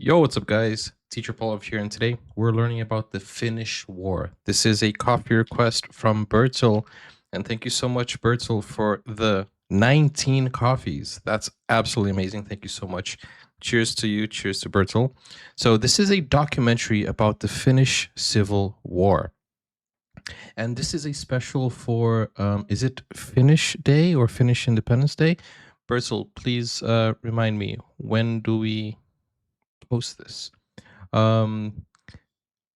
Yo, what's up, guys? Teacher Paul here, and today we're learning about the Finnish War. This is a coffee request from Bertil, and thank you so much, Bertil, for the 19 coffees. That's absolutely amazing. Thank you so much. Cheers to you. Cheers to Bertil. So, this is a documentary about the Finnish Civil War. And this is a special for, is it Finnish Day or Finnish Independence Day? Bertil, please remind me, when do we post this?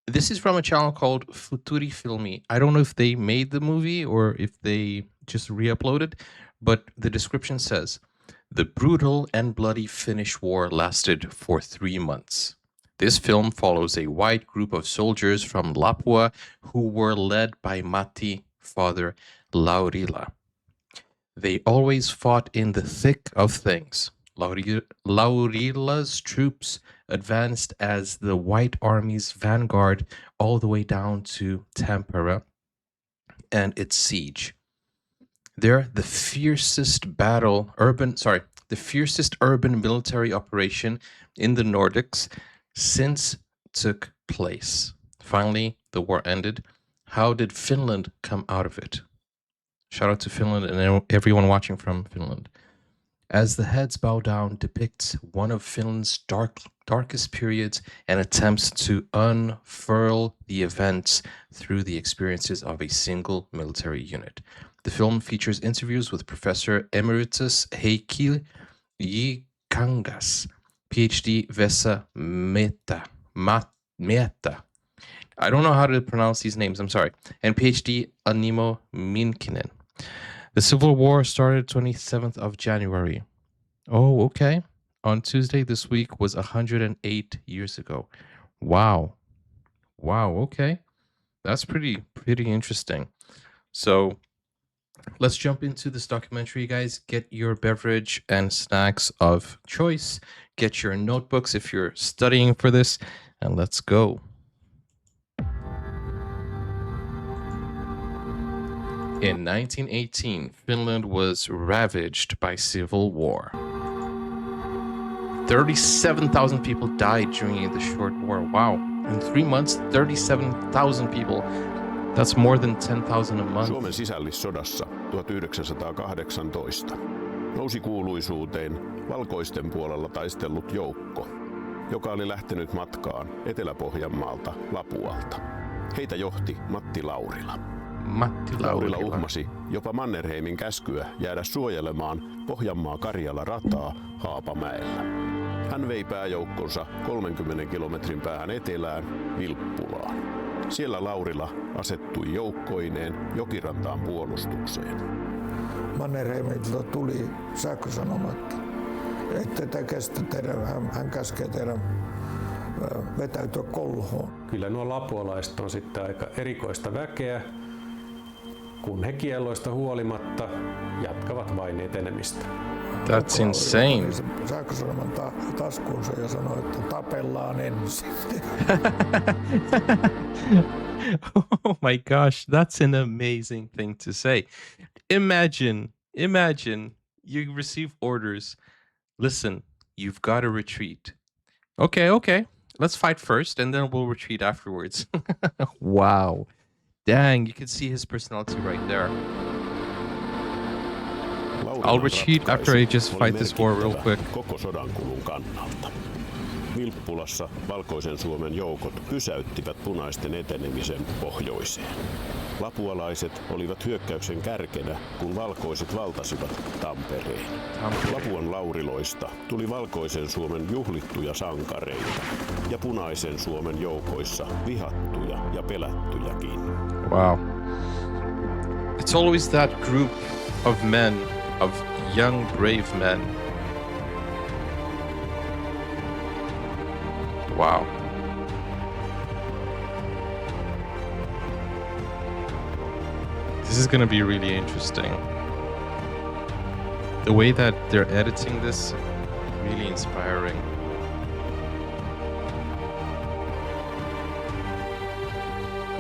This is from a channel called Futuri Filmi. I don't know if they made the movie or if they just re-uploaded, but the description says, the brutal and bloody Finnish war lasted for 3 months. This film follows a wide group of soldiers from Lapua who were led by Matti, Father Laurila. They always fought in the thick of things. Laurila's troops advanced as the White Army's vanguard all the way down to Tampere and its siege. There, the fiercest urban military operation in the Nordics since took place. Finally, the war ended. How did Finland come out of it? Shout out to Finland and everyone watching from Finland. As the heads bow down depicts one of Finland's darkest periods and attempts to unfurl the events through the experiences of a single military unit. The film features interviews with Professor Emeritus Heikki J. Kangas, PhD Vesa Mehta. I don't know how to pronounce these names, I'm sorry. And PhD Animo Minkinen. The Civil War started 27th of January. Oh, okay. On Tuesday this week was 108 years ago. Wow. Wow, okay. That's pretty interesting. So let's jump into this documentary, guys. Get your beverage and snacks of choice. Get your notebooks if you're studying for this, and let's go. In 1918, Finland was ravaged by civil war. 37,000 people died during the short war. Wow. In 3 months, 37,000 people. That's more than 10,000 a month. Suomen sisällissodassa 1918 nousi kuuluisuuteen valkoisten puolella taistellut joukko, joka oli lähtenyt matkaan Etelä-Pohjanmaalta Lapualta. Heitä johti Matti Laurila. Laurila uhmasi jopa Mannerheimin käskyä jäädä suojelemaan Pohjanmaa-Karjala-rataa Haapamäellä. Hän vei pääjoukkonsa 30 kilometrin päähän etelään Vilppulaan. Siellä Laurila asettui joukkoineen Jokirantaan puolustukseen. Mannerheimilta tuli sähkösanomat, että tätä kestä tehdä, hän käskee tehdä vetäytyä kolhoon. Kyllä nuo lapualaiset on sitten aika erikoista väkeä, kun he kielloista huolimatta jatkavat vain etenemistä. That's insane. Sähkösanoman taskuunsa ja sanoi, että tapellaan ensin. Oh my gosh, that's an amazing thing to say. Imagine you receive orders. Listen, you've got to retreat. Okay. Let's fight first and then we'll retreat afterwards. Wow. Dang, you can see his personality right there. I'll retreat after I just fight this war real quick. Koko sodankulun kannalta. Vilppulassa Valkoisen Suomen joukot pysäyttivät punaisten etenemisen pohjoiseen. Lapualaiset olivat hyökkäyksen kärkenä, kun valkoiset valtasivat Tampereen. Lapuan lauriloista tuli Valkoisen Suomen juhlittuja sankareita ja Punaisen Suomen joukoissa vihattuja ja pelättyjäkin. Wow. It's always that group of men, of young, brave men. Wow. This is gonna be really interesting. The way that they're editing this, really inspiring.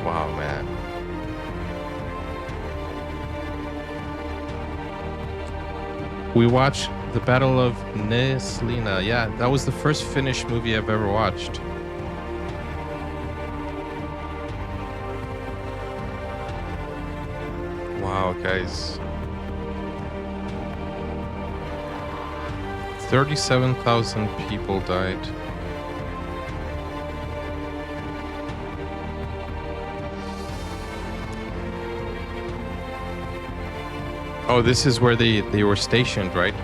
Wow, man. We watch The Battle of Neslina. Yeah, that was the first Finnish movie I've ever watched. Wow, guys. 37,000 people died. Oh, this is where they were stationed, right?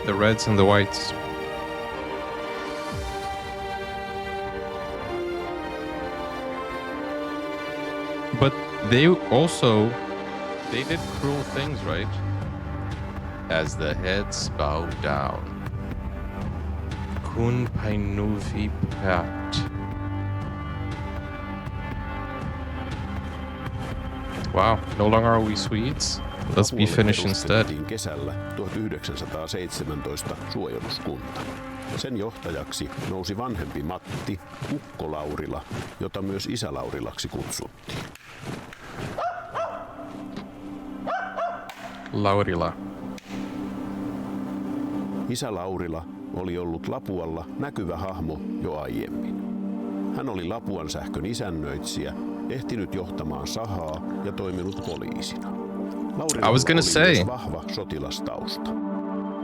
The Reds and the Whites. But they did cruel things, right? As the heads bow down. Kun painuvi päät. Wow, no longer are we Swedes. Let's be Finnish instead. Kesällä 1917 suojeluskunta. Sen johtajaksi nousi vanhempi Matti, ukko Laurila, jota myös isä Laurilaksi kutsuttiin. Laurila. Isä Laurila oli ollut Lapualla näkyvä hahmo jo aiemmin. Hän oli Lapuan sähkön isännöitsijä, ehtinyt johtamaan sahaa ja toiminut poliisina. Laurilalla oli myös vahva sotilastausta.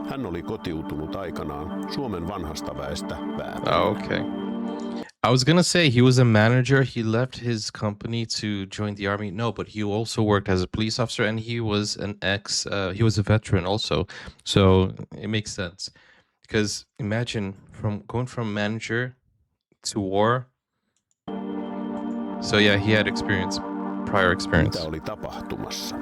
Hän oli kotiutunut aikanaan Suomen vanhasta väestä Vääpelään. Oh, okay. I was gonna say he was a manager. He left his company to join the army. No, but he also worked as a police officer, and he was he was a veteran also. So it makes sense. Because imagine going from manager to war. So yeah, he had prior experience. Mitä oli tapahtumassa?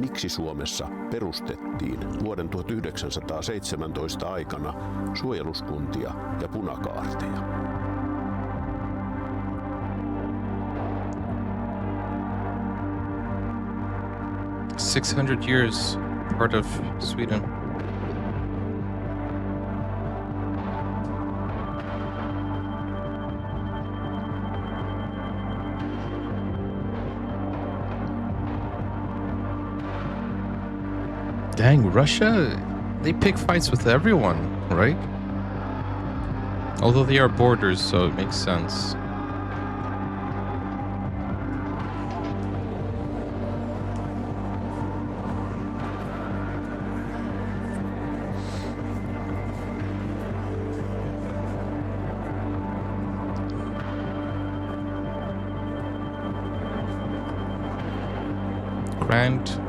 Miksi Suomessa perustettiin vuoden 1917 aikana suojeluskuntia ja punakaarteja? 600 years part of Sweden. Dang, Russia, they pick fights with everyone, right? Although they are borders, so it makes sense. Grand.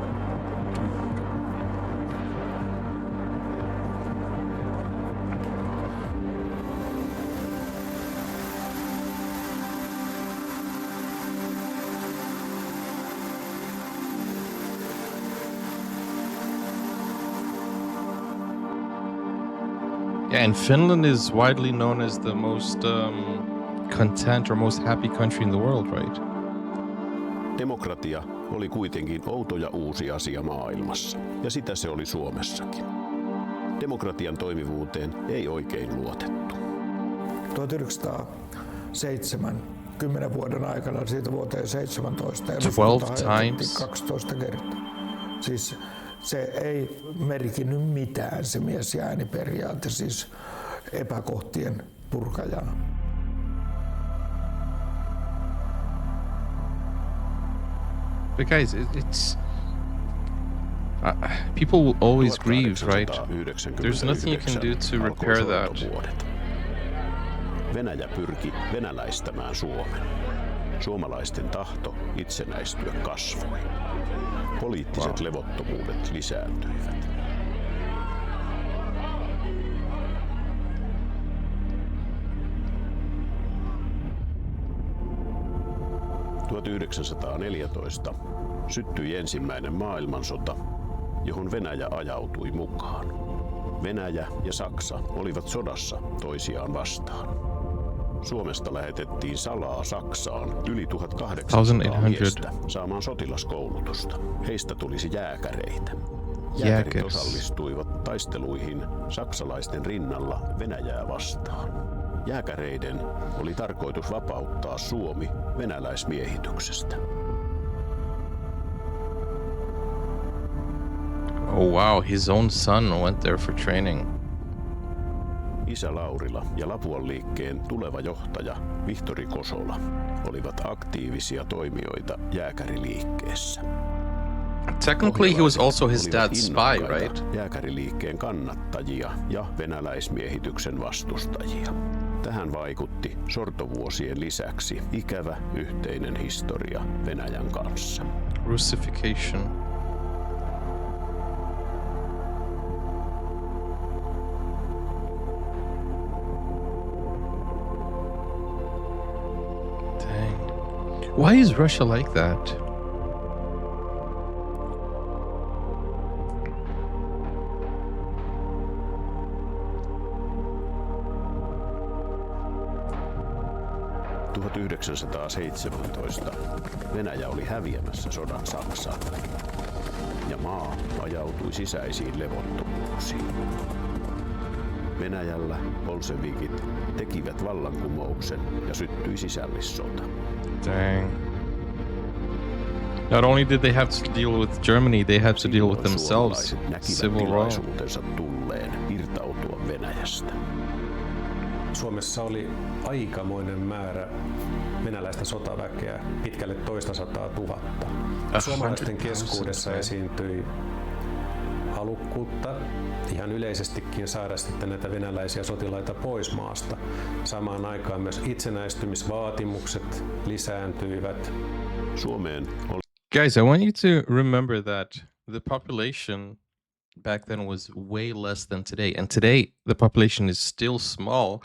Yeah, and Finland is widely known as the most content or most happy country in the world, right? Demokratia oli kuitenkin outo ja uusi asia maailmassa, ja sitä se oli Suomessakin. Demokratian toimivuuteen ei oikein luotettu. 1907, 10 vuoden aikana siitä vuoteen 17 12 times 12 kertaa. Siis se ei merkinnyt mitään, se mies- ja ääniperiaate, siis epäkohtien purkajana. But guys, it's people will always grieve, right? There's nothing you can do to repair that. Venäjä pyrki venäläistämään Suomen. Suomalaisten tahto itsenäistyä kasvoi. Poliittiset levottomuudet lisääntyivät. – 1914 syttyi ensimmäinen maailmansota, johon Venäjä ajautui mukaan. Venäjä ja Saksa olivat sodassa toisiaan vastaan. Suomesta lähetettiin salaa Saksaan yli 1800 miestä saamaan sotilaskoulutusta. Heistä tulisi jääkäreitä. Jääkärit osallistuivat taisteluihin saksalaisten rinnalla Venäjää vastaan. Jääkäreiden oli tarkoitus vapauttaa Suomi venäläismiehityksestä. Oh wow, his own son went there for training. Isä Laurila ja Lapuan liikkeen tuleva johtaja Vihtori Kosola olivat aktiivisia toimijoita jääkäriliikkeessä. Technically, he was also his Ohjelaiset dad's olivat spy, innokkaita right? jääkäriliikkeen kannattajia ja venäläismiehityksen vastustajia. Tähän vaikutti sortovuosien lisäksi ikävä yhteinen historia Venäjän kanssa. Russification. Dang. Why is Russia like that? Vuonna 1917 Venäjä oli häviämässä sodan Saksaan ja maa ajautui sisäisiin levottomuuksiin. Venäjällä bolshevikit tekivät vallankumouksen ja syttyi sisällissota. Dang. Not only did they have to deal with Germany, they had to deal with themselves. Suomalaiset näkivät Civil War. tilaisuutensa tulleen irtautua Venäjästä. Suomessa oli aikamoinen määrä venäläistä sotaväkeä, pitkälle 200 000. Suomalaisten keskuudessa esiintyi halukkuutta ihan yleisestikin saada sitten näitä venäläisiä sotilaita pois maasta. Samaan aikaan myös itsenäistymisvaatimukset lisääntyivät. Suomeen oli Guys, I want you to remember that the population back then was way less than today. And today, the population is still small.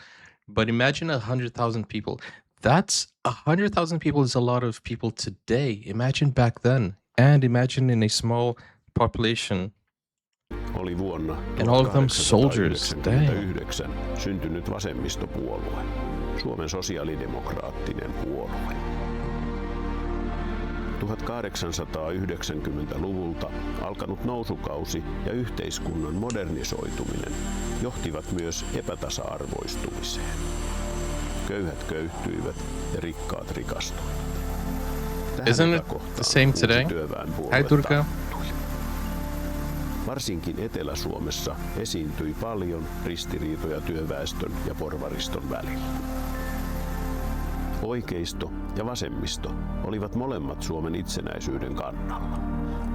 But imagine 100,000 people. That's 100,000 people is a lot of people today. Imagine back then. And imagine in a small population. oli vuonna And all of them soldiers. Dang. 1999 syntynyt vasemmistopuolue, Suomen sosiaalidemokraattinen puolue. 1890-luvulta alkanut nousukausi ja yhteiskunnan modernisoituminen johtivat myös epätasa-arvoistumiseen. Köyhät köyhtyivät ja rikkaat rikastuivat. Tähän Isn't it epäkohtaan the same uusi today? työväenpuolue Hi, Turka. tarttui. Varsinkin Etelä-Suomessa esiintyi paljon ristiriitoja työväestön ja porvariston välillä. Oikeisto ja vasemmisto olivat molemmat Suomen itsenäisyyden kannalla,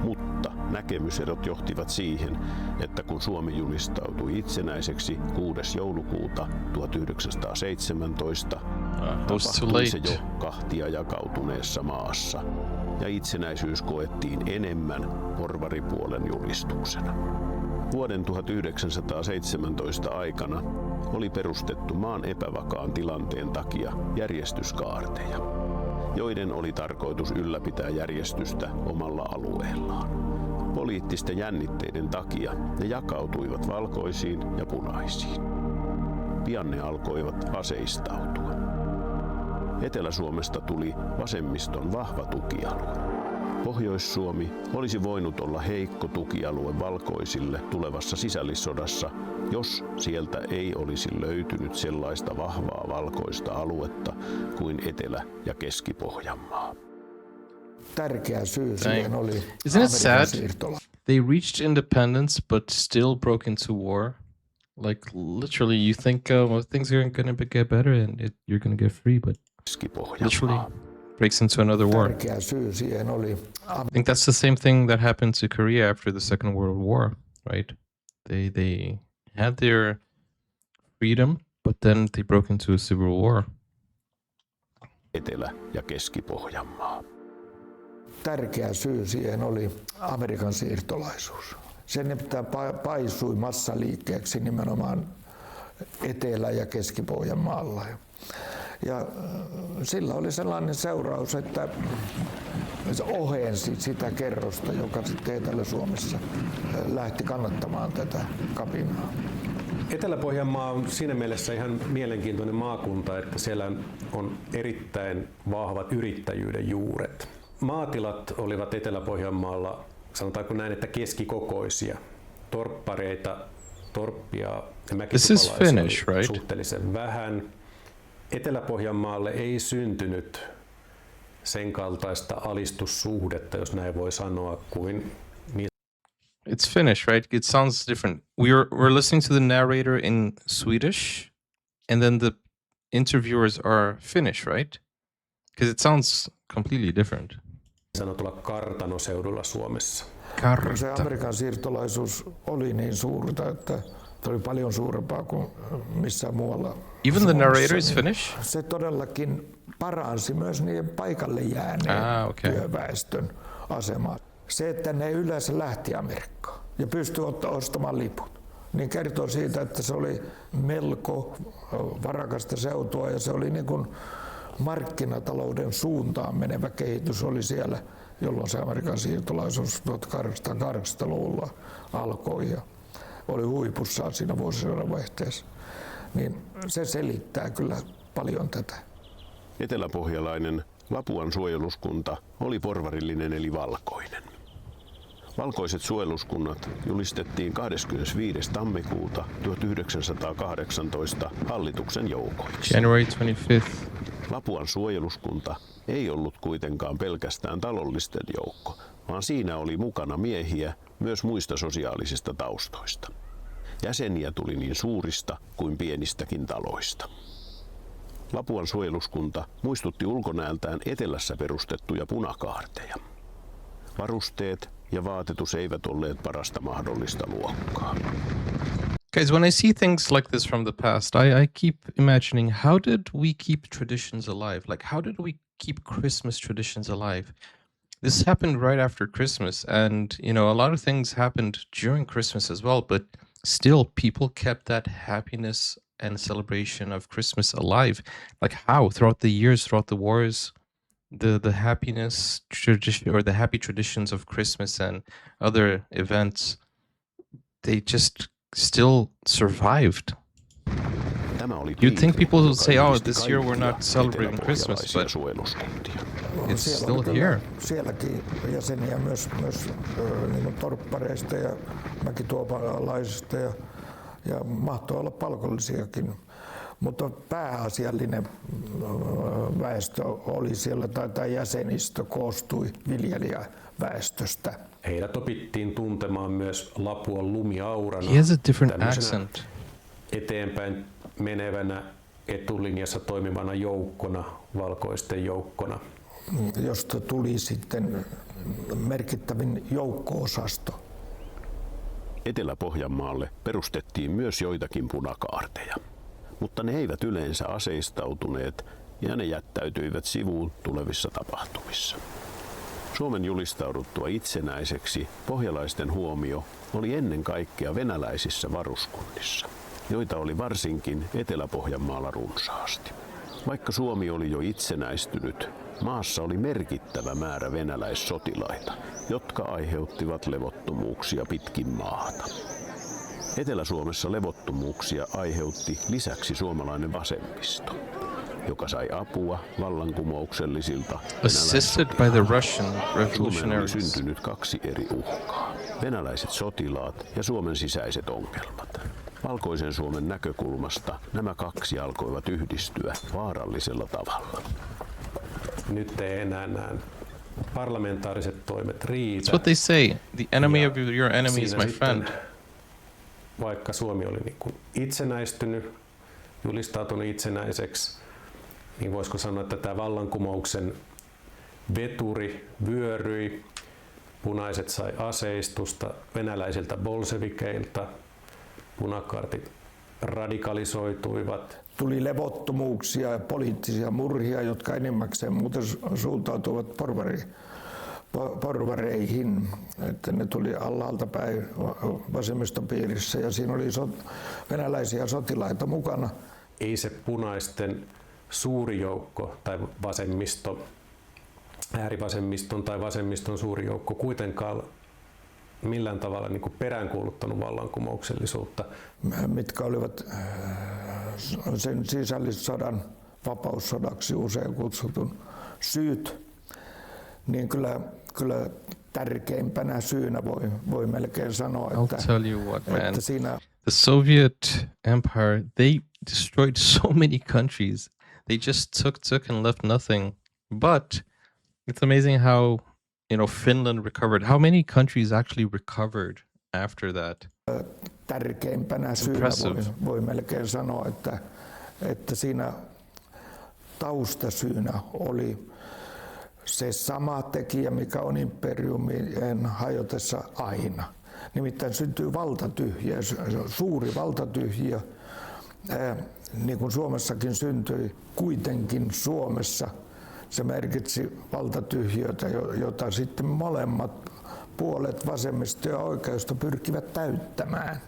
mutta näkemyserot johtivat siihen, että kun Suomi julistautui itsenäiseksi 6. joulukuuta 1917, tapahtui se jo kahtia jakautuneessa maassa, ja itsenäisyys koettiin enemmän porvaripuolen julistuksena. Vuoden 1917 aikana oli perustettu maan epävakaan tilanteen takia järjestyskaarteja, joiden oli tarkoitus ylläpitää järjestystä omalla alueellaan. Poliittisten jännitteiden takia ne jakautuivat valkoisiin ja punaisiin. Pian ne alkoivat aseistautua. Etelä-Suomesta tuli vasemmiston vahva tukialue. Pohjois-Suomi olisi voinut olla heikko tukialue valkoisille tulevassa sisällissodassa, jos sieltä ei olisi löytynyt sellaista vahvaa valkoista aluetta kuin Etelä- ja Keski-Pohjanmaa. Tärkeä syy siihen oli Isn't it Amerikan sad? siirtolaisuus. They reached independence, but still broke into war. Like literally, you think things are gonna get better and you're gonna get free, but literally Keski-Pohjanmaa. breaks into another war. Tärkeä syy siihen oli I think that's the same thing that happened to Korea after the Second World War, right? They had their freedom, but then they broke into a civil war. Etelä- ja Keski-Pohjanmaa. Tärkeä syy siihen oli Amerikan siirtolaisuus. Se nimittäin paisui massaliikkeeksi nimenomaan Etelä- ja Keski-Pohjanmaalla. Ja sillä oli sellainen seuraus, että se ohensi sitä kerrosta, joka sitten Etelä-Suomessa lähti kannattamaan tätä kapinaa. Etelä-Pohjanmaa on siinä mielessä ihan mielenkiintoinen maakunta, että siellä on erittäin vahvat yrittäjyyden juuret. Maatilat olivat Etelä-Pohjanmaalla, sanotaanko näin, että keskikokoisia. Torppareita, torppia ja mäkitupalaisia oli suhteellisen vähän. Etelä-Pohjanmaalle ei syntynyt sen kaltaista alistussuhdetta, jos näin voi sanoa, kuin It's Finnish, right? It sounds different. We're listening to the narrator in Swedish, and then the interviewers are Finnish, right? Because it sounds completely different. Sanotulla kartanoseudulla Suomessa. Se Amerikan siirtolaisuus oli niin suurta, että se oli paljon suurempaa kuin missään muualla. Even the narrator Suomessa, is niin Finnish? Se todellakin paransi myös niiden paikalle jääneen työväestön asemaa. Se, että ne yleensä lähti Amerikkaan ja pystyi ostamaan liput, niin kertoo siitä, että se oli melko varakasta seutua ja se oli niin kuin markkinatalouden suuntaan menevä kehitys oli siellä, jolloin se Amerikan siirtolaisuus 1880-luvulla alkoi ja oli huipussaan siinä vuosisadan vaihteessa. Niin se selittää kyllä paljon tätä. Eteläpohjalainen Lapuan suojeluskunta oli porvarillinen eli valkoinen. Valkoiset suojeluskunnat julistettiin 25. tammikuuta 1918 hallituksen joukoiksi. January 25th. Lapuan suojeluskunta ei ollut kuitenkaan pelkästään talollisten joukko, vaan siinä oli mukana miehiä myös muista sosiaalisista taustoista. Jäseniä tuli niin suurista kuin pienistäkin taloista. Lapuan suojeluskunta muistutti ulkonäöltään etelässä perustettuja punakaarteja. Varusteet ja vaatetus eivät olleet parasta mahdollista luokkaa. Guys, when I see things like this from the past, I keep imagining, how did we keep traditions alive? Like, how did we keep Christmas traditions alive? This happened right after Christmas, and, you know, a lot of things happened during Christmas as well, but still people kept that happiness and celebration of Christmas alive. Like, how? Throughout the years, throughout the wars, the happiness tradition, or the happy traditions of Christmas and other events, they just still survived. You'd think people would say, oh, this year we're not celebrating Christmas, but it's still here. Sielläkin jäseniä myös niin torppareista ja mäkituopalaisista ja mahtoi olla palkollisiakin. Mutta pääasiallinen väestö oli siellä, tai jäsenistö koostui viljelijäväestöstä. Heidät opittiin tuntemaan myös Lapuan lumiaurana. He has a different accent. Eteenpäin menevänä etulinjassa toimivana joukkona, valkoisten joukkona. Josta tuli sitten merkittävin joukko-osasto. Etelä-Pohjanmaalle perustettiin myös joitakin punakaarteja, mutta ne eivät yleensä aseistautuneet ja ne jättäytyivät sivuun tulevissa tapahtumissa. Suomen julistauduttua itsenäiseksi pohjalaisten huomio oli ennen kaikkea venäläisissä varuskunnissa, joita oli varsinkin Etelä-Pohjanmaalla runsaasti. Vaikka Suomi oli jo itsenäistynyt, maassa oli merkittävä määrä venäläissotilaita, jotka aiheuttivat levottomuuksia pitkin maata. Etelä-Suomessa levottomuuksia aiheutti lisäksi suomalainen vasemmisto, joka sai apua vallankumouksellisilta Assisted by the Russian revolutionaries. Suomeen oli syntynyt kaksi eri uhkaa: venäläiset sotilaat ja Suomen sisäiset ongelmat. Valkoisen Suomen näkökulmasta nämä kaksi alkoivat yhdistyä vaarallisella tavalla. Nyt ei enää nämä parlamentaariset toimet riitä. That's what they say. The enemy of your enemy is my friend. Vaikka Suomi oli niin kuin itsenäistynyt, julistautunut itsenäiseksi, niin voisiko sanoa, että tämä vallankumouksen veturi vyöryi, punaiset sai aseistusta venäläisiltä bolsevikeilta, punakaartit radikalisoituivat. Tuli levottomuuksia ja poliittisia murhia, jotka enimmäkseen muuten suuntautuivat porvareihin. Että ne tuli alhaalta päin vasemmiston piirissä ja siinä oli venäläisiä sotilaita mukana. Ei se punaisten suuri joukko tai äärivasemmiston tai vasemmiston suuri joukko kuitenkaan millään tavalla niin kuin peräänkuuluttanut vallankumouksellisuutta. Mitkä olivat sen sisällissodan vapaussodaksi usein kutsutun syyt, niin kyllä tärkeimpänä syynä voi melkein sanoa, I'll tell you what, man. että siinä The Soviet Empire, they destroyed so many countries. They just took and left nothing. But it's amazing how, you know, Finland recovered. How many countries actually recovered after that. Tärkeimpänä syynä voi melkein sanoa, että siinä taustasyynä oli se sama tekijä, mikä on imperiumien hajotessa aina. Nimittäin syntyy valtatyhjiö, suuri valtatyhjiö, niin kuin Suomessakin syntyi. Kuitenkin Suomessa se merkitsi valtatyhjiötä, jota sitten molemmat puolet, vasemmisto ja oikeisto, pyrkivät täyttämään.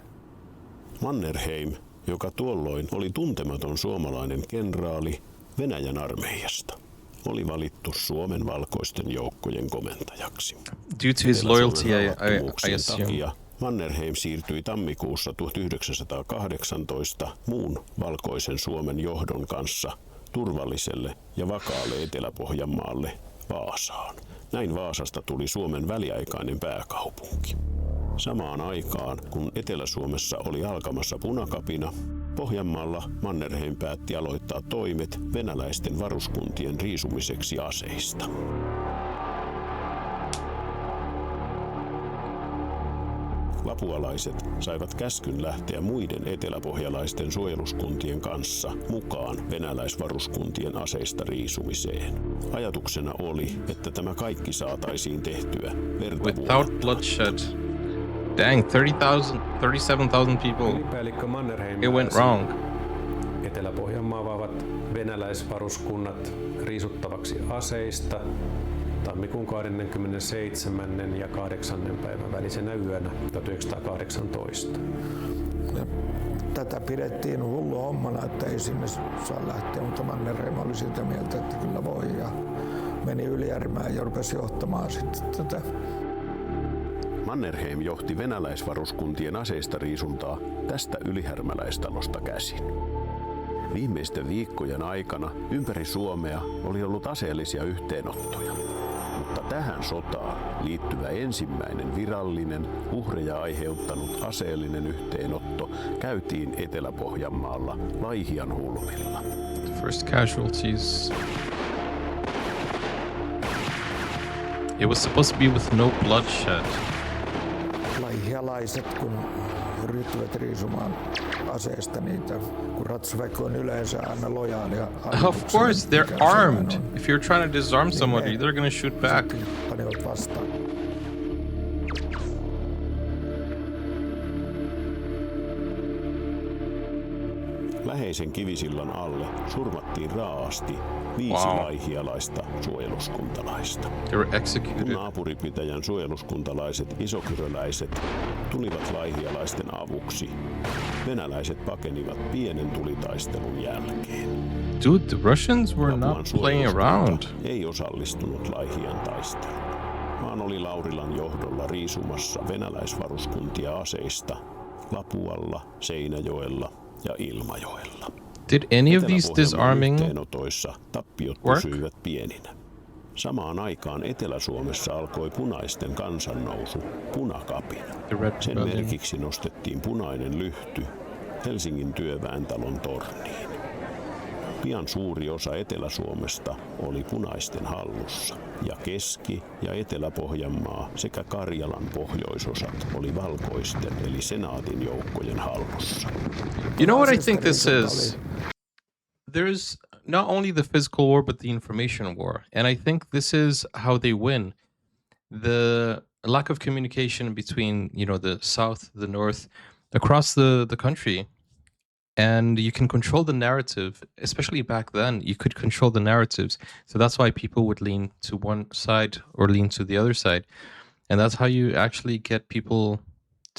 Mannerheim, joka tuolloin oli tuntematon suomalainen kenraali Venäjän armeijasta, oli valittu Suomen valkoisten joukkojen komentajaksi. Due to his loyalty, I assume. Takia Mannerheim siirtyi tammikuussa 1918 muun valkoisen Suomen johdon kanssa turvalliselle ja vakaalle Etelä-Pohjanmaalle Vaasaan. Näin Vaasasta tuli Suomen väliaikainen pääkaupunki. Samaan aikaan, kun Etelä-Suomessa oli alkamassa punakapina, Pohjanmaalla Mannerheim päätti aloittaa toimet venäläisten varuskuntien riisumiseksi aseista. Lapualaiset saivat käskyn lähteä muiden eteläpohjalaisten suojeluskuntien kanssa mukaan venäläisvaruskuntien aseista riisumiseen. Ajatuksena oli, että tämä kaikki saataisiin tehtyä without bloodshed. Dang, 37,000 people. Ylipäällikkö Mannerheim It went wrong. Etelä-Pohjanmaa vaavat venäläisvaruskunnat riisuttavaksi aseista tammikuun 27. ja 8. päivän välisenä yönä 1918. Ja tätä pidettiin hullu hommana, että ei sinne saa lähteä, mutta Mannerheim oli sitä mieltä, että kyllä voi, ja meni Ylijärmään ja rupesi johtamaan sitten tätä. Mannerheim johti venäläisvaruskuntien aseista riisuntaa tästä ylihärmäläistalosta käsin. Viimeisten viikkojen aikana ympäri Suomea oli ollut aseellisia yhteenottoja, mutta tähän sotaan liittyvä ensimmäinen virallinen, uhreja aiheuttanut aseellinen yhteenotto käytiin Etelä-Pohjanmaalla Laihianhulmilla. The first casualties. It was supposed to be with no bloodshed. Laihialaiset, kun ryhtyvät riisumaan aseesta niitä, kun ratsuväki on yleensä aina lojaalia. Of course, they're armed. If you're trying to disarm somebody, they're gonna shoot back. Panivat vastaan. Läheisen kivisillan alle surmattiin raaasti 5 laihialaista suojeluskuntalaista. They were executed. Kun naapuripitäjän suojeluskuntalaiset isokyröläiset tulivat laihialaisten avuksi, venäläiset pakenivat pienen tulitaistelun jälkeen. Dude, the Russians were not playing around. Ei osallistunut Laihian taisteluun, vaan oli Laurilan johdolla riisumassa venäläisvaruskuntia aseista Lapualla, Seinäjoella ja Ilmajoella. Did any of these disarming tappiot work? pysyivät pieninä. Samaan aikaan Etelä-Suomessa alkoi punaisten kansannousu, punakapina. Sen merkiksi nostettiin punainen lyhty Helsingin työväentalon torniin. Pian suuri osa Etelä-Suomesta oli punaisten hallussa, ja Keski- ja Etelä-Pohjanmaa sekä Karjalan pohjoisosat oli valkoisten eli senaatin joukkojen hallussa. You know what I think this is? There's not only the physical war, but the information war. And I think this is how they win. The lack of communication between, the South, the North, across the country. And you can control the narrative, especially back then, you could control the narratives. So that's why people would lean to one side or lean to the other side. And that's how you actually get people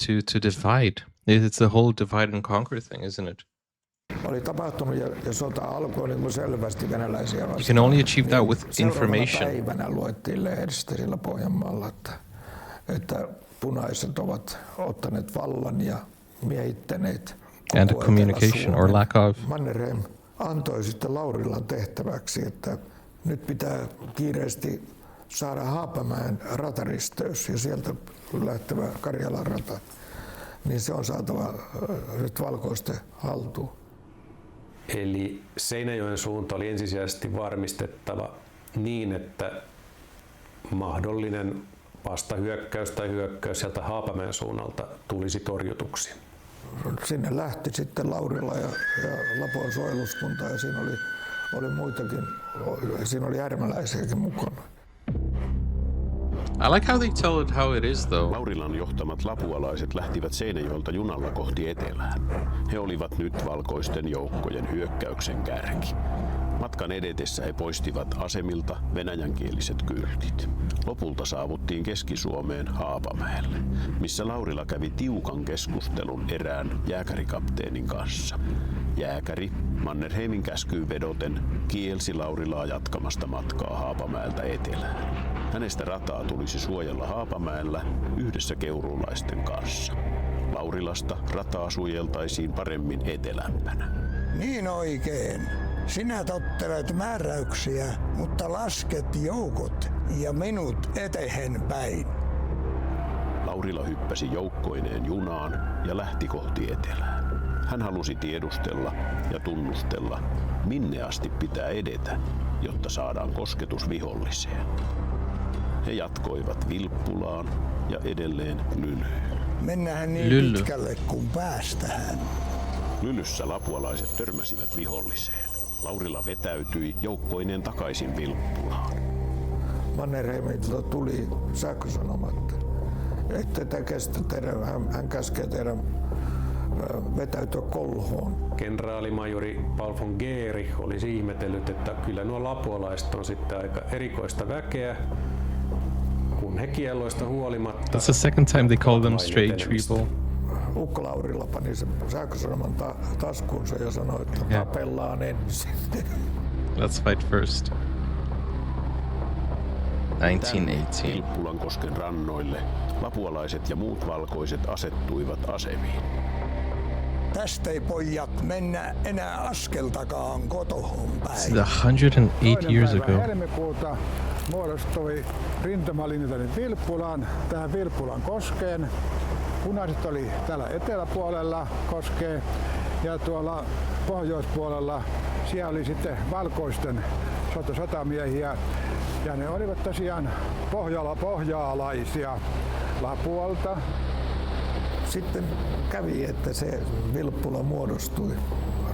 to divide. It's the whole divide and conquer thing, isn't it? Oli tapahtunut ja sota alkoi niin kuin selvästi venäläisiä vastaan. You can only achieve that with information. Päivänä luettiin lehdistä sillä Pohjanmaalla, että punaiset ovat ottaneet vallan ja miehittäneet and communication or lack of. Mannerheim antoi sitten Laurilan tehtäväksi, että nyt pitää kiireesti saada Haapamäen rataristeys ja sieltä lähtevä Karjalan rata, niin se on saatava nyt valkoisten haltuun. Eli Seinäjoen suunta oli ensisijaisesti varmistettava niin, että mahdollinen vastahyökkäys tai hyökkäys sieltä Haapamäen suunnalta tulisi torjutuksi. Sinne lähti sitten Laurila ja Lapuan suojeluskunta ja siinä oli muitakin, siinä oli järmäläisiäkin mukana. I like how they tell it how it is though. Laurilan johtamat lapualaiset lähtivät Seinäjoelta junalla kohti etelään. He olivat nyt valkoisten joukkojen hyökkäyksen kärki. Matkan edetessä he poistivat asemilta venäjänkieliset kyltit. Lopulta saavuttiin Keski-Suomeen Haapamäelle, missä Laurila kävi tiukan keskustelun erään jääkärikapteenin kanssa. Jääkäri Mannerheimin käskyyn vedoten kielsi Laurilaa jatkamasta matkaa Haapamäeltä etelään. Hänestä rataa tulisi suojella Haapamäellä yhdessä keuruulaisten kanssa. Laurilasta rataa suojeltaisiin paremmin etelämpänä. Niin oikein. Sinä tottelet määräyksiä, mutta lasket joukot ja minut etehen päin. Laurila hyppäsi joukkoineen junaan ja lähti kohti etelää. Hän halusi tiedustella ja tunnustella, minne asti pitää edetä, jotta saadaan kosketus viholliseen. He jatkoivat Vilppulaan ja edelleen Lylyyn. Mennään niin pitkälle kuin päästään. Lylyssä lapualaiset törmäsivät viholliseen. Laurila vetäytyi joukkoineen takaisin Vilppulaan. Mannerheimilta tuli sähkösanomat, että hän käskee teidän vetäytyä Kolhoon. Kenraalimajori Paul von Geeri olisi ihmetellyt, että kyllä nuo lapualaiset on sitten aika erikoista väkeä, kun he kielloista huolimatta. That's the second time they call them strange people. Ukko Laurila pani sen sähkösanoman taskuunsa ja sanoi, että tapellaan ensin. Let's fight first. 1918. Vilppulankosken rannoille lapualaiset ja muut valkoiset asettuivat asemiin. Tästä ei pojat mennä enää askeltakaan kotohon päin. This is 108 years ago. Helmikuuta muodostui rintamalinja tänne Vilppulaan, tähän Vilppulan koskeen. Punaiset oli täällä eteläpuolella koskee ja tuolla pohjoispuolella siellä oli sitten valkoisten sotamiehiä. Ja ne olivat tosiaan pohjaalaisia Lapualta. Sitten kävi, että se Vilppula muodostui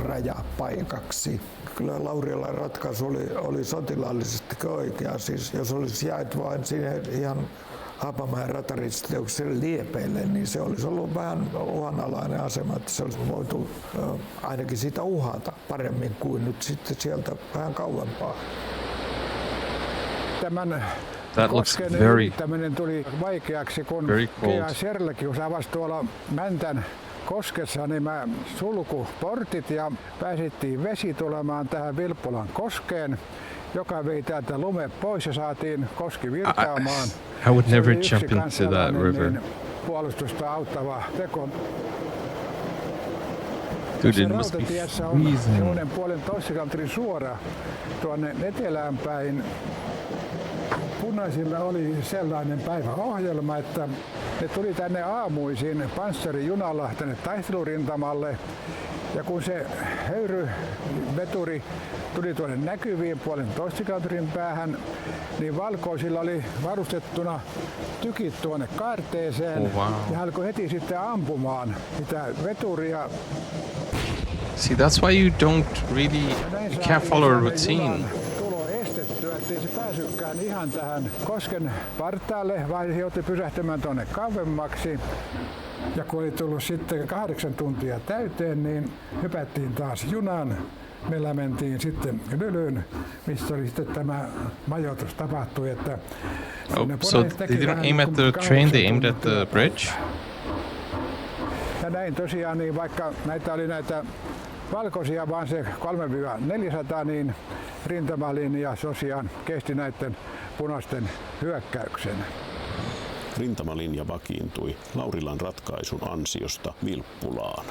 rajapaikaksi. Kyllä Laurilan ratkaisu oli sotilaallisesti oikea. Siis jos olisi jaettu vain siihen ihan Haapamäen rataristeykselle liepeille, niin se olisi ollut vähän uhanalainen asema, että se olisi voitu ainakin siitä uhata paremmin kuin nyt sitten sieltä vähän kauempaa. Tämän That looks kosken very, ylittäminen tuli vaikeaksi, kun Kea Serleki, kun se avasi tuolla Mäntän koskessa nämä sulkuportit ja pääsittiin vesi tulemaan tähän Vilppulan koskeen, joka vei täältä lume pois ja saatiin koski virtaamaan. I would never jump into that river. Puolustusta auttava teko. Dude, it must be Rautatiessä on freezing. semmoinen 1,5 kilometrin suora tuonne etelään päin. Punaisilla oli sellainen päiväohjelma, että ne tuli tänne aamuisin panssarijunalla tänne taistelurintamalle. Ja kun se höyryveturi tuli tuonne näkyviin 1,5 kilometrin päähän, niin valkoisilla oli varustettuna tykit tuonne kaarteeseen. Oh, wow. Ja alkoi heti sitten ampumaan sitä veturia. See, that's why you can't follow a routine. Ettei se pääsykään ihan tähän kosken partaalle, vaan se joutui pysähtymään tuonne kauemmaksi. Ja kun oli tullut sitten 8 tuntia täyteen, niin hypättiin taas junaan. Meillä mentiin sitten Lylyyn, missä oli sitten tämä majoitus tapahtui. Että so they didn't aim at the train, they aimed at the bridge? Ja näin tosiaan, niin vaikka näitä oli näitä valkoisia vaan se 300-400, niin rintamalinja tosiaan kesti näiden punaisten hyökkäyksen. Rintamalinja vakiintui Laurilan ratkaisun ansiosta Vilppulaan.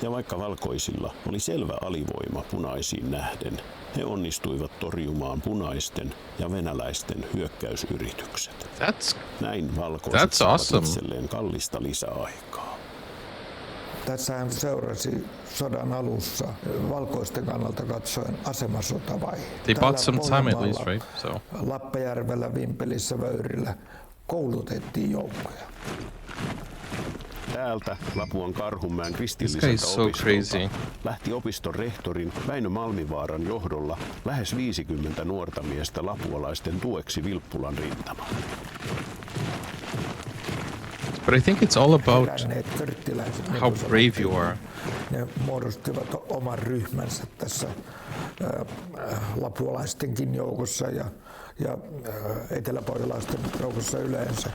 Ja vaikka valkoisilla oli selvä alivoima punaisiin nähden, he onnistuivat torjumaan punaisten ja venäläisten hyökkäysyritykset. Näin valkoiset saavat itselleen kallista lisäaikaa. Tässähän seurasi sodan alussa valkoisten kannalta katsoen asemasotavaihe. They bought some time at least, right? So. Lappajärvellä, Vimpelissä, Vöyrillä koulutettiin joukkoja. Täältä Lapuan Karhunmäen kristilliseltä opistolta lähti opiston rehtorin Väinö Malmivaaran johdolla lähes 50 nuorta miestä lapualaisten tueksi Vilppulan rintamalle. But I think it's all about how brave you are. Ne muodostivat oman ryhmänsä tässä lapualaistenkin joukossa ja eteläpohjalaisten joukossa yleensä.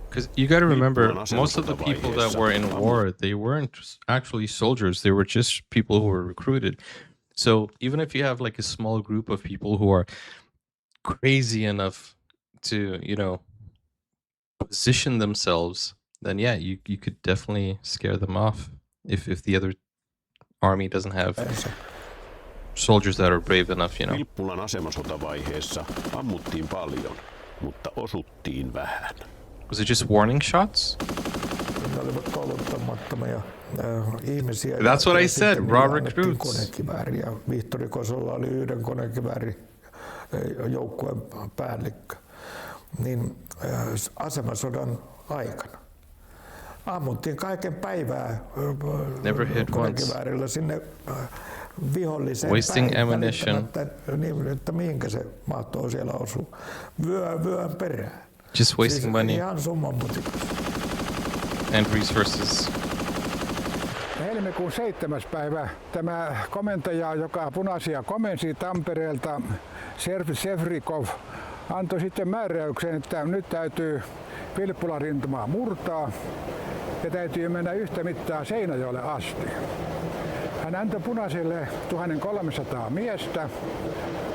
Because you got to remember, most of the people that were in war, they weren't actually soldiers. They were just people who were recruited. So even if you have like a small group of people who are crazy enough to, you know, position themselves, then yeah, you could definitely scare them off if the other army doesn't have soldiers that are brave enough, you know. Vilppulan asemasotavaiheessa ammuttiin paljon, mutta osuttiin vähän. Was it just warning shots? Ne olivat kouluttamattomia ihmisiä. That's what I said, raw recruits. Konekivääri ja Vihtori Kosolla oli yhden konekivääri joukkueen päällikkö. Niin asemasodan aikana ammuttiin kaiken päivää konekiväärillä sinne viholliseen wasting ammunition. Niin, että mihinkä se mahtoo siellä osua. Vyön perään. Just wasting money ihan summan mutikossa. and resources. Helmikuun 7. päivä tämä komentaja, joka punaisia komensi Tampereelta, Sevrikov, antoi sitten määräyksen, että nyt täytyy Vilppulan rintamaa murtaa ja täytyy mennä yhtä mittaa Seinäjoelle asti. Hän antoi punaisille 1300 miestä,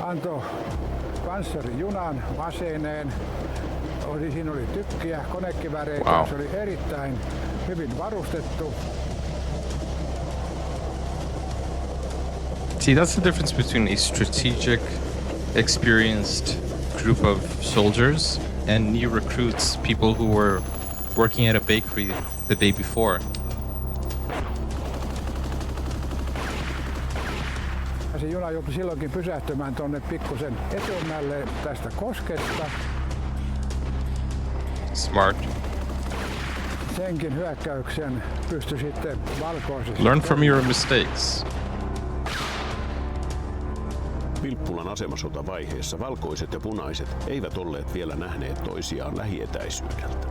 antoi panssarijunan aseineen, siinä oli tykkiä, konekivääreitä, wow. Se oli erittäin hyvin varustettu. See, that's the difference between a strategic, experienced group of soldiers and new recruits, people who were working at a bakery the day before. Se juna joutui silloinkin pysähtymään tuonne pikkusen etunälle tästä koskesta. Smart. Senkin hyökkäyksen pystyi sitten valkoisesta. Learn from your mistakes. Vilppulan asemasotavaiheessa valkoiset ja punaiset eivät olleet vielä nähneet toisiaan lähietäisyydeltä.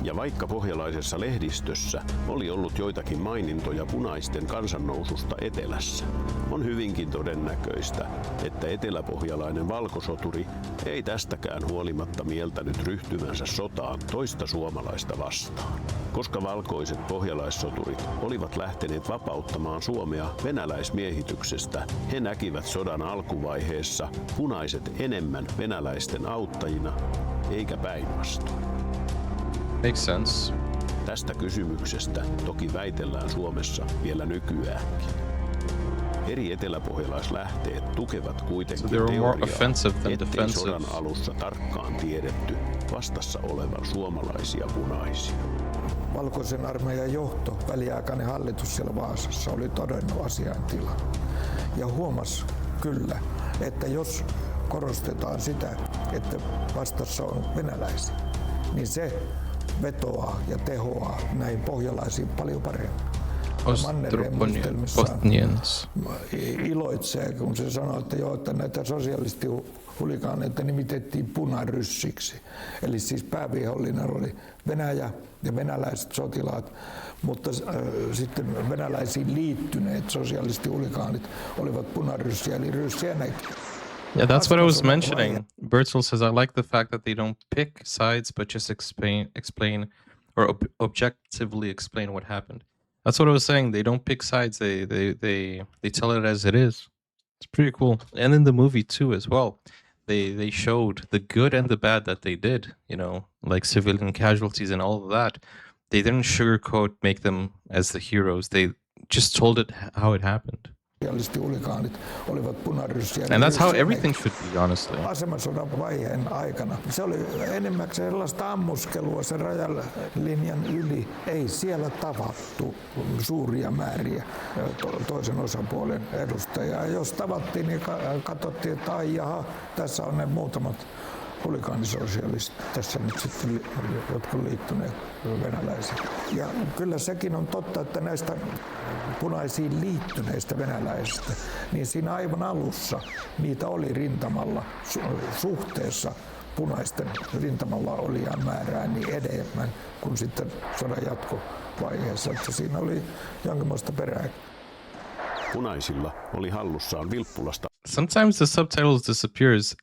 Ja vaikka pohjalaisessa lehdistössä oli ollut joitakin mainintoja punaisten kansannoususta etelässä, on hyvinkin todennäköistä, että eteläpohjalainen valkosoturi ei tästäkään huolimatta mieltänyt ryhtymänsä sotaan toista suomalaista vastaan. Koska valkoiset pohjalaissoturit olivat lähteneet vapauttamaan Suomea venäläismiehityksestä, he näkivät sodan alkuvaiheessa punaiset enemmän venäläisten auttajina, eikä päinvastoin. Makes sense. Tästä kysymyksestä toki väitellään Suomessa vielä nykyäänkin. Eri eteläpohjalaislähteet tukevat kuitenkin teoriaa, ettei sodan alussa tarkkaan tiedetty vastassa olevan suomalaisia punaisia. Valkoisen armeijan johto, väliaikainen hallitus siellä Vaasassa, oli todennut asiaintilan ja huomasi kyllä, että jos korostetaan sitä, että vastassa on venäläisiä, niin se vetoaa ja tehoaa näihin pohjalaisiin paljon paremmin. Mannereen muistelmissaan iloitsee, kun se sanoo, että joo, että näitä sosialistihulikaaneita nimitettiin punaryssiksi. Eli siis päävihollinen oli Venäjä ja venäläiset sotilaat, mutta sitten venäläisiin liittyneet sosialistihuligaanit olivat punaryssiä, eli ryssiä näitä. Yeah, that's what I was mentioning. Bertzel says, I like the fact that they don't pick sides, but just explain or objectively explain what happened. That's what I was saying. They don't pick sides. They tell it as it is. It's pretty cool. And in the movie too, as well, they showed the good and the bad that they did. You know, like civilian casualties and all of that. They didn't sugarcoat, make them as the heroes. They just told it how it happened. And that's how everything should be, honestly. Asemasodan vaiheen aikana. Se oli enemmän sellaista ammuskelua sen rajalinjan yli. Ei siellä tavattu suuria määriä toisen osapuolen edustajaa. Jos tavattiin, niin katsottiin, että ai jaha, tässä on ne muutamat hulgaanisosialistit, tässä nyt sitten, jotka on liittyneet venäläisiin. Ja kyllä sekin on totta, että näistä punaisiin liittyneistä venäläisistä, niin siinä aivan alussa niitä oli rintamalla suhteessa punaisten rintamalla olijan määrää niin enemmän kuin sitten sodan jatkovaiheessa, että siinä oli jonkinlaista perää. Punaisilla oli hallussaan Vilppulasta. Sometimes the subtitles disappears.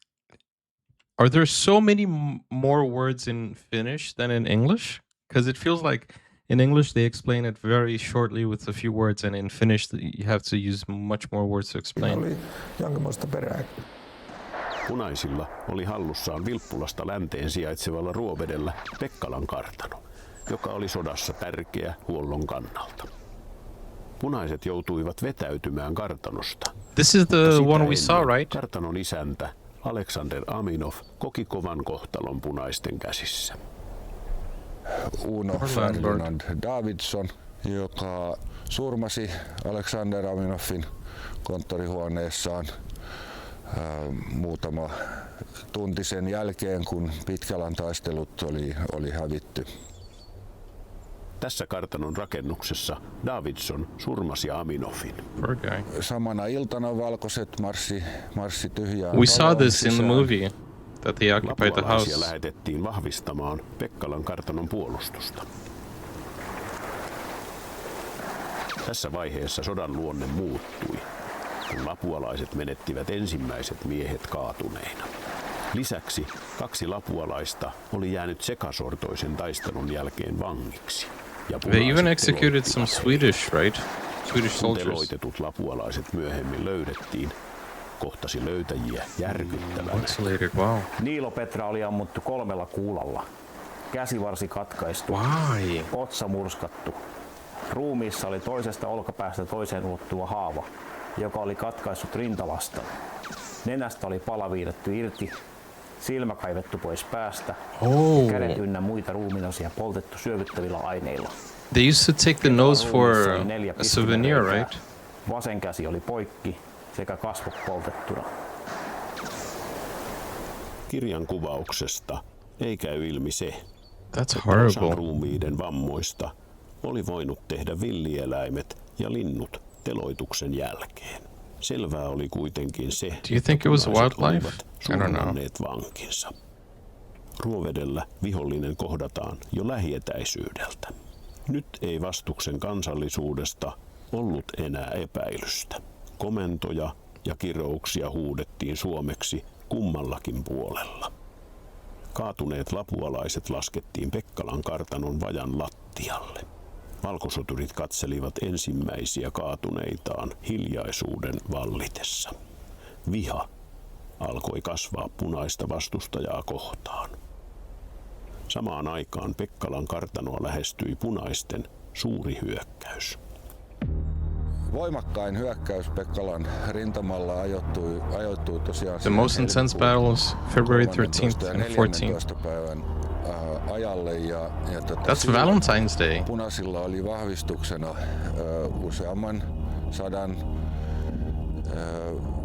Are there so many more words in Finnish than in English? Because it feels like in English they explain it very shortly with a few words, and in Finnish you have to use much more words to explain. Oli jonkinlaista perää. Punaisilla oli hallussaan Vilppulasta länteen sijaitsevalla Ruovedellä Pekkalan kartano, joka oli sodassa tärkeä huollon kannalta. Punaiset joutuivat vetäytymään kartanosta. This is the one we saw, right? Kartanon isäntä Alexander Aminov koki kovan kohtalon punaisten käsissä. Uno Ferdinand Davidson, joka surmasi Alexander Aminovin konttorihuoneessaan muutama tunti sen jälkeen, kun Pitkälän taistelut oli hävitty. Tässä kartanon rakennuksessa Davidson surmasi Aminovin. Samana iltana valkoiset marssi tyhjään. We saw this in the movie that they occupied the house. Lähetettiin vahvistamaan Pekkalan kartanon puolustusta. Tässä vaiheessa sodan luonne muuttui, kun lapualaiset menettivät ensimmäiset miehet kaatuneina. Lisäksi 2 lapualaista oli jäänyt sekasortoisen taistelun jälkeen vangiksi. They even executed some Swedish, right? Swedish soldiers. Teloitetut lapualaiset myöhemmin löydettiin, kohtasi löytäjiä järkyttävänä. Wow. Niilo Petra oli ammuttu 3 kuulalla. Käsivarsi katkaistu. Why? Otsa murskattu. Ruumiissa oli toisesta olkapäästä toiseen ulottuva haava, joka oli katkaissut rintalasta. Nenästä oli pala viidetty irti, silmä kaivettu pois päästä, kädet ynnä muita ruumiinosia poltettu syövyttävillä aineilla. They used to take the nose for a souvenir, right? Vasen käsi oli poikki sekä kasvot poltettuna. Kirjan kuvauksesta ei käy ilmi se, That's että horrible. osan ruumiiden vammoista oli voinut tehdä villieläimet ja linnut teloituksen jälkeen. Selvää oli kuitenkin se, Do you think it was wildlife? I don't know. vankinsa. Ruovedellä vihollinen kohdataan jo lähietäisyydeltä. Nyt ei vastuksen kansallisuudesta ollut enää epäilystä. Komentoja ja kirouksia huudettiin suomeksi kummallakin puolella. Kaatuneet lapualaiset laskettiin Pekkalan kartanon vajan lattialle. Valkosoturit katselivat ensimmäisiä kaatuneitaan hiljaisuuden vallitessa. Viha alkoi kasvaa punaista vastustajaa kohtaan. Samaan aikaan Pekkalan kartanoa lähestyi punaisten suuri hyökkäys. Voimakkain hyökkäys Pekkalan rintamalla ajoittui tosiaan The most intense battles February 13th and 14th. päivän ajalle That's Valentine's Day. Punaisilla oli vahvistuksena useamman 100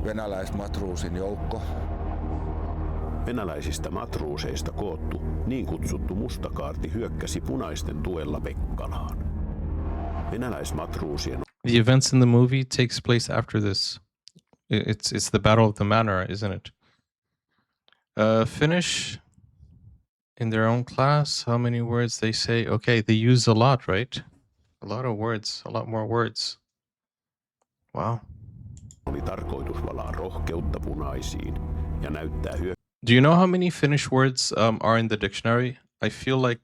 venäläismatruusin joukko. Venäläisistä matruuseista koottu niin kutsuttu mustakaarti hyökkäsi punaisten tuella Pekkalaan. Venäläismatruusien The events in the movie takes place after this. It's the Battle of the Manor, isn't it? Finnish in their own class, how many words they say? Okay, they use a lot, right? A lot of words, a lot more words. Wow. oli tarkoitus valaa rohkeutta punaisiin ja näyttää Do you know how many Finnish words are in the dictionary? I feel like,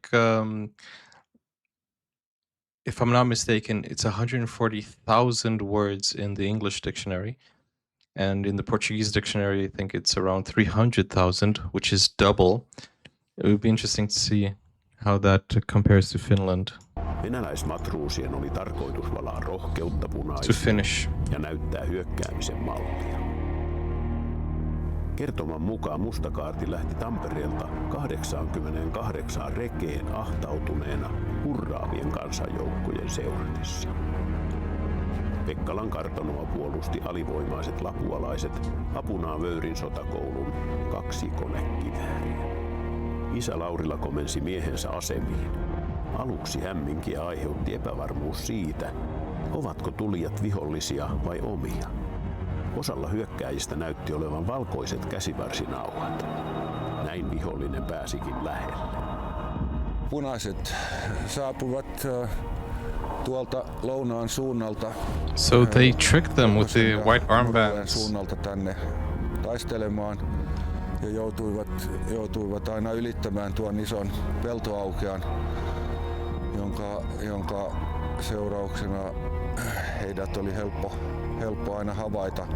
if I'm not mistaken, it's 140,000 words in the English dictionary. And in the Portuguese dictionary, I think it's around 300,000, which is double. It would be interesting to see how that compares to Finland. Venäläismatruusien oli tarkoitus valaa rohkeutta punaisiin ja näyttää hyökkäämisen mallia. Kertoman mukaan mustakaarti lähti Tampereelta 88 rekeen ahtautuneena hurraavien kansanjoukkojen seuratessa. Pekkalan kartanoa puolusti alivoimaiset lapualaiset apunaan Vöyrin sotakoulun 2 konekivääriä. Isä Laurila komensi miehensä asemiin. Aluksi hämminkiä aiheutti epävarmuus siitä, ovatko tulijat vihollisia vai omia. Osalla hyökkääjistä näytti olevan valkoiset käsivarsinauhat. Näin vihollinen pääsikin lähelle. Punaiset saapuvat tuolta lounaan suunnalta. So they tricked them with the white armbands. Suunnalta tänne taistelemaan ja joutuivat aina ylittämään tuon ison peltoaukean, jonka seurauksena heidät oli helppo aina havaita.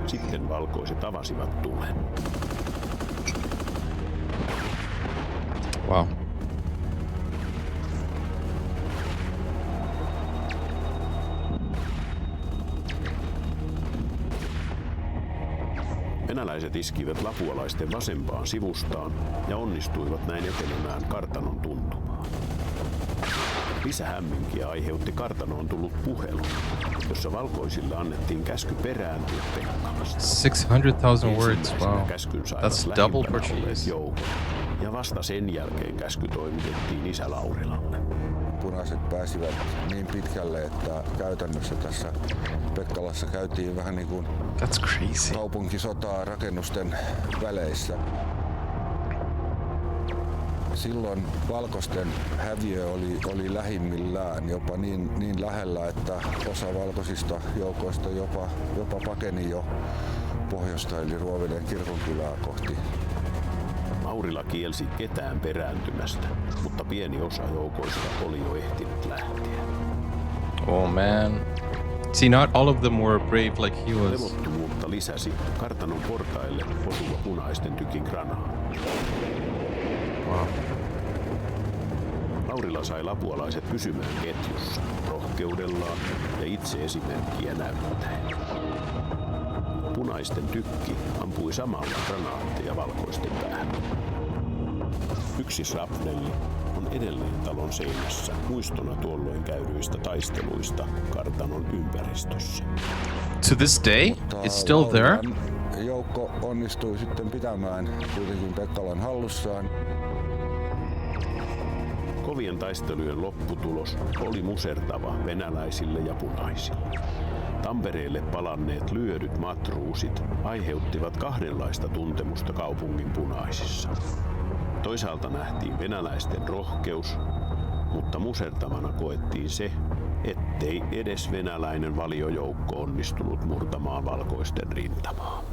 Sitten valkoiset avasivat tulen. Wow. Venäläiset iskivät lapualaisten vasempaan sivustaan ja onnistuivat näin etenemään kartanon tuntumaan. Lisähämminkiä aiheutti kartanoon tullut puhelu, jossa valkoisille annettiin käsky perääntyä Pekkalasta. 600,000 words, wow. Käskyn saivat That's double lähimpänä olleet Portuguese. joukot, ja vasta sen jälkeen käsky toimitettiin isä Laurilalle. Punaiset pääsivät niin pitkälle, että käytännössä tässä Pekkalassa käytiin vähän niin kuin That's crazy. kaupunkisotaa rakennusten väleissä. Silloin valkoisten häviö oli lähimmillään, jopa niin lähellä, että osa valkoisista joukoista jopa pakeni jo pohjoista eli Ruoveden kirkonkylää kohti. Laurila kielsi ketään perääntymästä, mutta pieni osa joukoista oli jo ehtinyt lähteä. Oh man. See, not all of them were brave like he was. Levottomuutta lisäsi kartanon portaille osuva punaisten tykin granaatti. Wow. Laurila sai lapualaiset pysymään ketjussa rohkeudellaan ja itse esimerkkiä näyttäen. Punaisten tykki ampui samalla granaatteja valkoisten päähän. Yksi shrapnelli on edelleen talon seinässä muistona tuolloin käydyistä taisteluista kartanon ympäristössä. To this day, it's still there? Joukko onnistui sitten pitämään kuitenkin Pekkalan hallussaan. Kovien taistelujen lopputulos oli musertava venäläisille ja punaisille. Tampereelle palanneet lyödyt matruusit aiheuttivat kahdenlaista tuntemusta kaupungin punaisissa. Toisaalta nähtiin venäläisten rohkeus, mutta musertavana koettiin se, ettei edes venäläinen valiojoukko onnistunut murtamaan valkoisten rintamaa.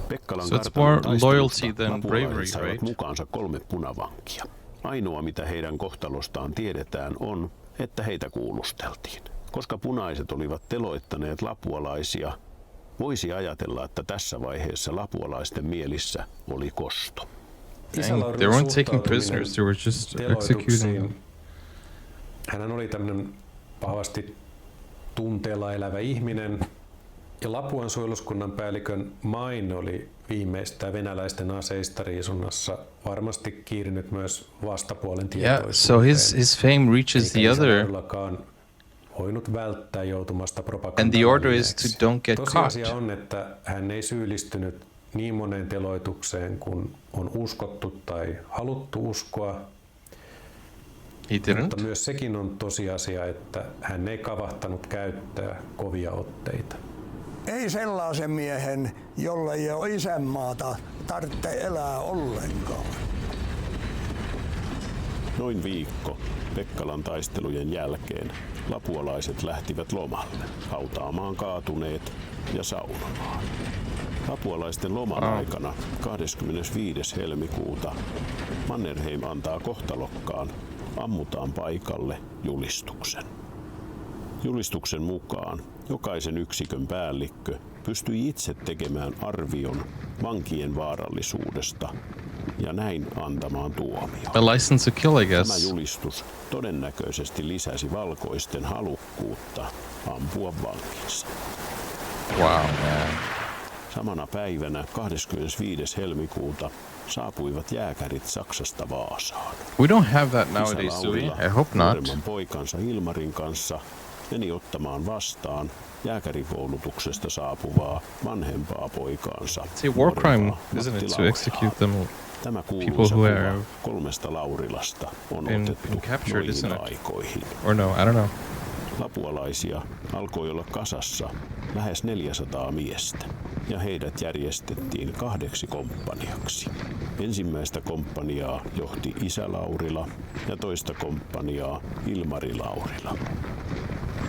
Pekkalan So it's kartanon more taistelusta loyalty than bravery, lapulaiset saivat right? mukaansa 3 punavankia. Ainoa mitä heidän kohtalostaan tiedetään on, että heitä kuulusteltiin. Koska punaiset olivat teloittaneet lapualaisia, voisi ajatella, että tässä vaiheessa lapualaisten mielissä oli kosto. Dang, they weren't taking prisoners, they were just executing them. Hän oli tämmöinen pahasti tunteella elävä ihminen. Ja Lapuan suojeluskunnan päällikön maine oli viimeistään venäläisten aseistariisunnassa varmasti kiirinyt myös vastapuolen tietoisuuteen. Yeah, so his fame reaches the other. Voinut välttää joutumasta propagandan And the order is välineeksi. to don't get Tosiasia caught. on, että hän ei syyllistynyt niin moneen teloitukseen kuin on uskottu tai haluttu uskoa. He didn't? Mutta myös sekin on tosiasia, että hän ei kavahtanut käyttää kovia otteita. Ei sellaisen miehen, jolla ei ole isänmaata, tarvitse elää ollenkaan. Noin viikko Pekkalan taistelujen jälkeen lapualaiset lähtivät lomalle hautaamaan kaatuneet ja saunomaan. Lapualaisten loman aikana 25. helmikuuta Mannerheim antaa kohtalokkaan ammutaan paikalle julistuksen. Julistuksen mukaan jokaisen yksikön päällikkö pystyi itse tekemään arvion vankien vaarallisuudesta ja näin antamaan tuomion. A license to kill, I Tämä guess. julistus todennäköisesti lisäsi valkoisten halukkuutta ampua vankinsa. Wow, man. Samana päivänä 25. helmikuuta saapuivat jääkärit Saksasta Vaasaan. We don't have that nowadays, do we? I hope not. Nuoremman poikansa Ilmarin kanssa meni ottamaan vastaan jääkärikoulutuksesta saapuvaa vanhempaa poikaansa. It's a war crime, isn't it, to execute them? Tämä People kuuluisa who kuva are 3 Laurilasta on been otettu captured, isn't noihin it? aikoihin. Or no, I don't know. Lapualaisia alkoi olla kasassa lähes 400 miestä ja heidät järjestettiin 2 komppaniaksi. Ensimmäistä komppaniaa johti isä Laurila ja toista komppaniaa Ilmari Laurila.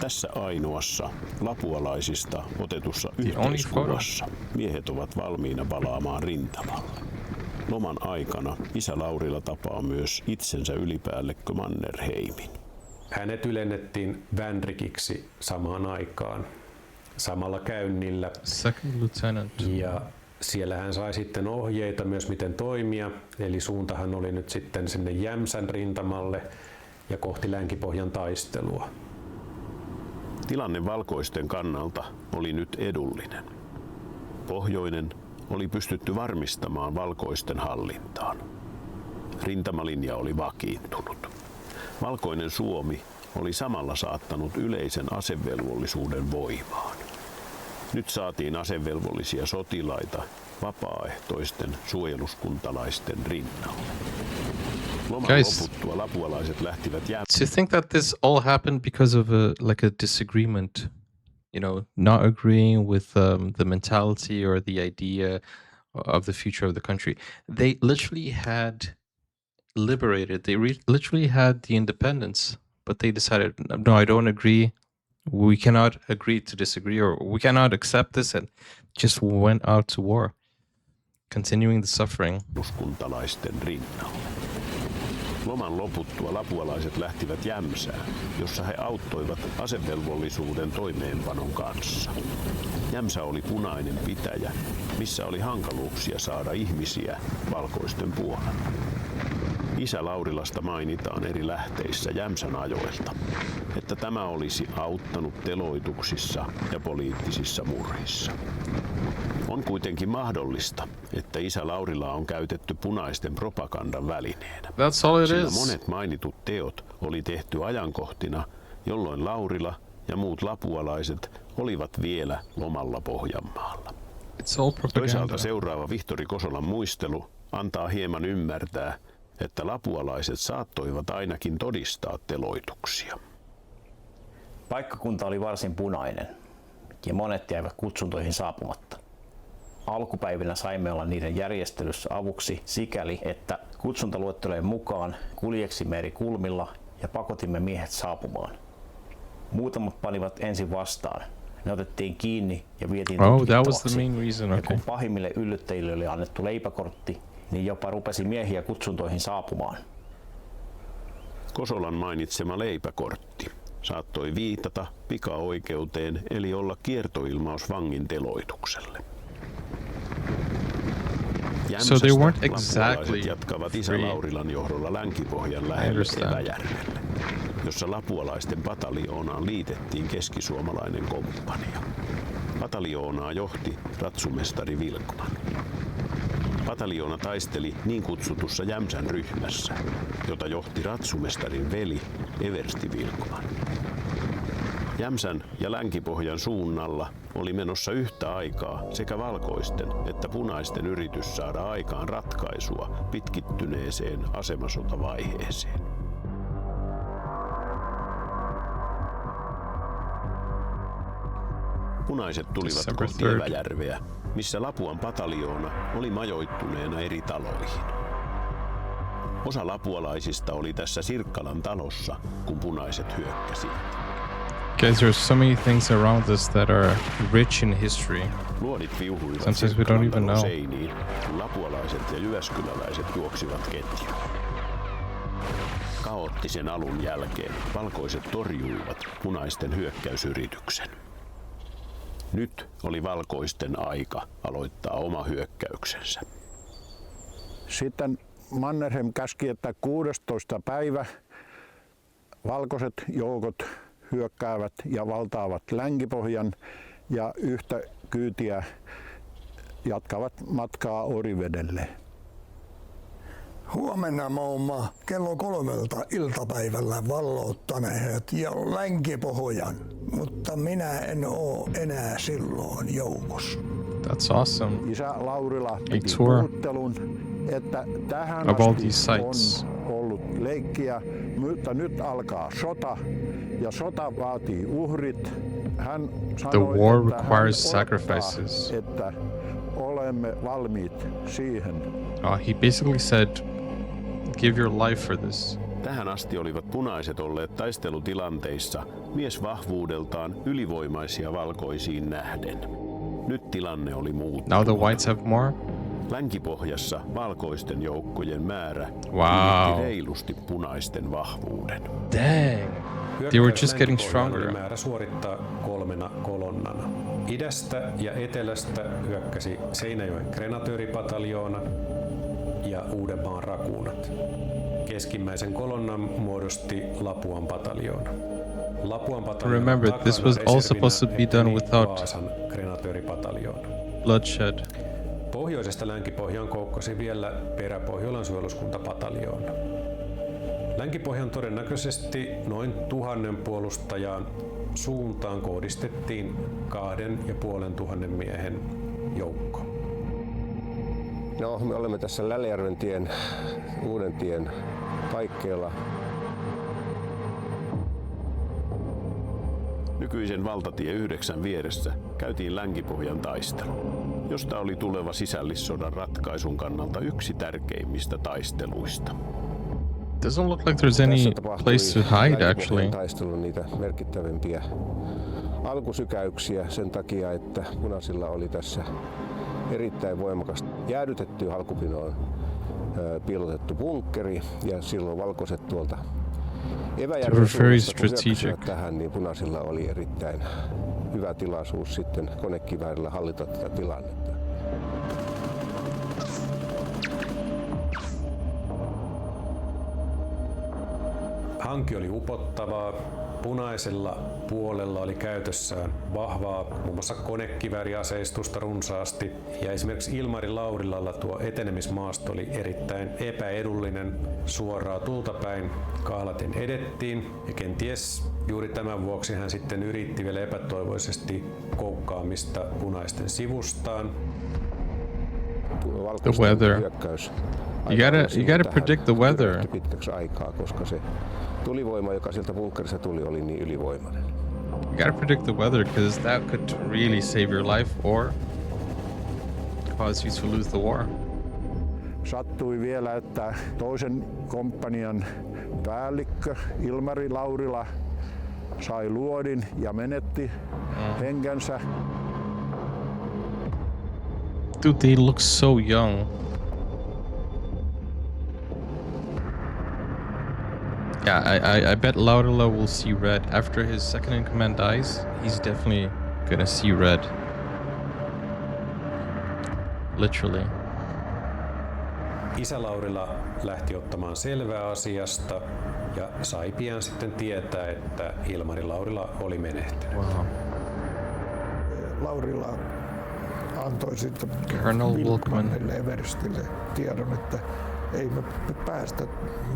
Tässä ainoassa lapualaisista otetussa yhteiskuvassa miehet ovat valmiina palaamaan rintamalle. Loman aikana isä Laurila tapaa myös itsensä ylipäällikkö Mannerheimin. Hänet ylennettiin Vänrikiksi samaan aikaan samalla käynnillä. Second lieutenant. Ja siellä hän sai sitten ohjeita myös miten toimia, eli suuntahan oli nyt sitten sinne Jämsän rintamalle ja kohti Länki-Pohjan taistelua. Tilanne valkoisten kannalta oli nyt edullinen. Pohjoinen oli pystytty varmistamaan valkoisten hallintaan. Rintamalinja oli vakiintunut. Valkoinen Suomi oli samalla saattanut yleisen asevelvollisuuden voimaan. Nyt saatiin asevelvollisia sotilaita vapaaehtoisten suojeluskuntalaisten rinnalle. Loman loputtua lapualaiset lähtivät Do you think that this all happened because of a disagreement? You know, not agreeing with the mentality or the idea of the future of the country. They literally had liberated. They literally had the independence, but they decided, no, I don't agree. We cannot agree to disagree, or we cannot accept this, and just went out to war, continuing the suffering. Rinnalle. Loman loputtua lapualaiset lähtivät Jämsään, jossa he auttoivat asevelvollisuuden toimeenpanon kanssa. Jämsä oli punainen pitäjä, missä oli hankaluuksia saada ihmisiä valkoisten puolella. Isä Laurilasta mainitaan eri lähteissä Jämsän ajoilta, että tämä olisi auttanut teloituksissa ja poliittisissa murhissa. On kuitenkin mahdollista, että isä Laurilaa on käytetty punaisten propagandan välineenä. That's all it Sillä is. monet mainitut teot oli tehty ajankohtina, jolloin Laurila ja muut lapualaiset olivat vielä lomalla Pohjanmaalla. It's all propaganda. Toisaalta seuraava Vihtori Kosolan muistelu antaa hieman ymmärtää, että lapualaiset saattoivat ainakin todistaa teloituksia. Paikkakunta oli varsin punainen ja monet jäivät kutsuntoihin saapumatta. Alkupäivinä saimme olla niiden järjestelyssä avuksi sikäli, että kutsuntaluettelojen mukaan kuljeksimme eri kulmilla ja pakotimme miehet saapumaan. Muutamat panivat ensin vastaan. Ne otettiin kiinni ja vietiin tutkittavaksi. Ja kun pahimmille yllyttäjille oli annettu leipäkortti, niin jopa rupesi miehiä kutsuntoihin saapumaan. Kosolan mainitsema leipäkortti saattoi viitata pikaoikeuteen eli olla kiertoilmaus vangin teloitukselle. Jämsästä lapualaiset jatkavat isä Laurilan johdolla Länki-Pohjan lähelle Eväjärvelle, jossa lapualaisten pataljoonaan liitettiin keskisuomalainen komppania. Pataljoonaa johti ratsumestari Vilkman. Pataljoona taisteli niin kutsutussa Jämsän ryhmässä, jota johti ratsumestarin veli Eversti Vilkman. Jämsän ja Länki-Pohjan suunnalla oli menossa yhtä aikaa sekä valkoisten että punaisten yritys saada aikaan ratkaisua pitkittyneeseen asemasotavaiheeseen. Punaiset tulivat kohti Eväjärveä, missä Lapuan pataljoona oli majoittuneena eri taloihin. Osa lapualaisista oli tässä Sirkkalan talossa, kun punaiset hyökkäsivät. Guys, there's so many things around us that are rich in history. Luodit viuhuivat Sometimes we don't even know. seiniin, kun lapualaiset ja jyväskyläläiset juoksivat ketjuun. Kaoottisen alun jälkeen valkoiset torjuivat punaisten hyökkäysyrityksen. Nyt oli valkoisten aika aloittaa oma hyökkäyksensä. Sitten Mannerheim käski, että 16. päivä valkoiset joukot hyökkäävät ja valtaavat Länki-Pohjan ja yhtä kyytiä jatkavat matkaa Orivedelle. Huomenna me olemme kello 3 iltapäivällä valloittaneet ja Länki-Pohjan, mutta minä en ole enää silloin joukossa. That's awesome. Isä Laurila piti tour puhuttelun, että tähän of all asti these sites. on ollut leikkiä, mutta nyt alkaa sota ja sota vaatii uhrit. Hän sanoi, war että requires hän sacrifices. että olemme valmiit siihen. He basically said, give your life for this. Tähän asti olivat punaiset olleet taistelutilanteissa miesvahvuudeltaan ylivoimaisia valkoisiin nähden. Nyt tilanne oli muuttunut. Now the whites have more? Länki-Pohjassa valkoisten joukkojen määrä Wow. reilusti punaisten vahvuuden. Dang. They were just getting stronger. Oli määrä suorittaa 3 kolonnana. Idästä ja etelästä hyökkäsi Seinäjoen grenatööripataljoona ja Uudenmaan rakuunat. Keskimmäisen kolonnan muodosti Lapuan pataljoona. Lapuan pataljoona Remember, this was all supposed to be done without Vaasan grenatööripataljoona. bloodshed. Pohjoisesta Länki-Pohjaan koukkasi vielä Peräpohjolan suojeluskuntapataljoona. Länki-Pohjan todennäköisesti noin 1000 puolustajan suuntaan kohdistettiin 2500 miehen joukko. No, me olemme tässä Läljärven tien, Uuden tien paikkeilla. Nykyisen valtatie 9 vieressä käytiin Länki-Pohjan taistelu, josta oli tuleva sisällissodan ratkaisun kannalta yksi tärkeimmistä taisteluista. Doesn't look like there's any place to hide actually. Taistelun niitä merkittävimpiä alkusykäyksiä sen takia, että punaisilla oli tässä erittäin voimakas jäädytetty halkupinoon piilotettu bunkkeri ja silloin valkoiset tuolta Eväjärven suunnasta kun hyökkäsivät tähän, niin punaisilla oli erittäin hyvä tilaisuus sitten konekiväärillä hallita tätä tilannetta. Hanki oli upottavaa. Punaisella puolella oli käytössään vahvaa muun muassa konekivääriaseistusta runsaasti ja esimerkiksi Ilmari Laurilalla tuo etenemismaasto oli erittäin epäedullinen. Suoraa tulta päin kahlaten edettiin ja kenties juuri tämän vuoksi hän sitten yritti vielä epätoivoisesti koukkaamista punaisten sivustaan. The weather. You gotta predict the weather. Pitkäksi aikaa, koska se tulivoima, joka sieltä bunkkerista tuli, oli niin ylivoimainen. You gotta predict the weather because that could really save your life or cause you to lose the war. Sattui vielä, että toisen komppanian päällikkö Ilmari Laurila sai luodin ja menetti henkensä. Dude, they look so young. Yeah, I bet Laurila will see red. After his second in command dies, he's definitely gonna see red. Literally. Isä Laurila lähti ottamaan selvää asiasta ja sai pian sitten tietää, että Ilmari Laurila oli menehtynyt. Wow. Laurila antoi sitten Colonel Wilkmanille Everstille tiedon, että ei me päästä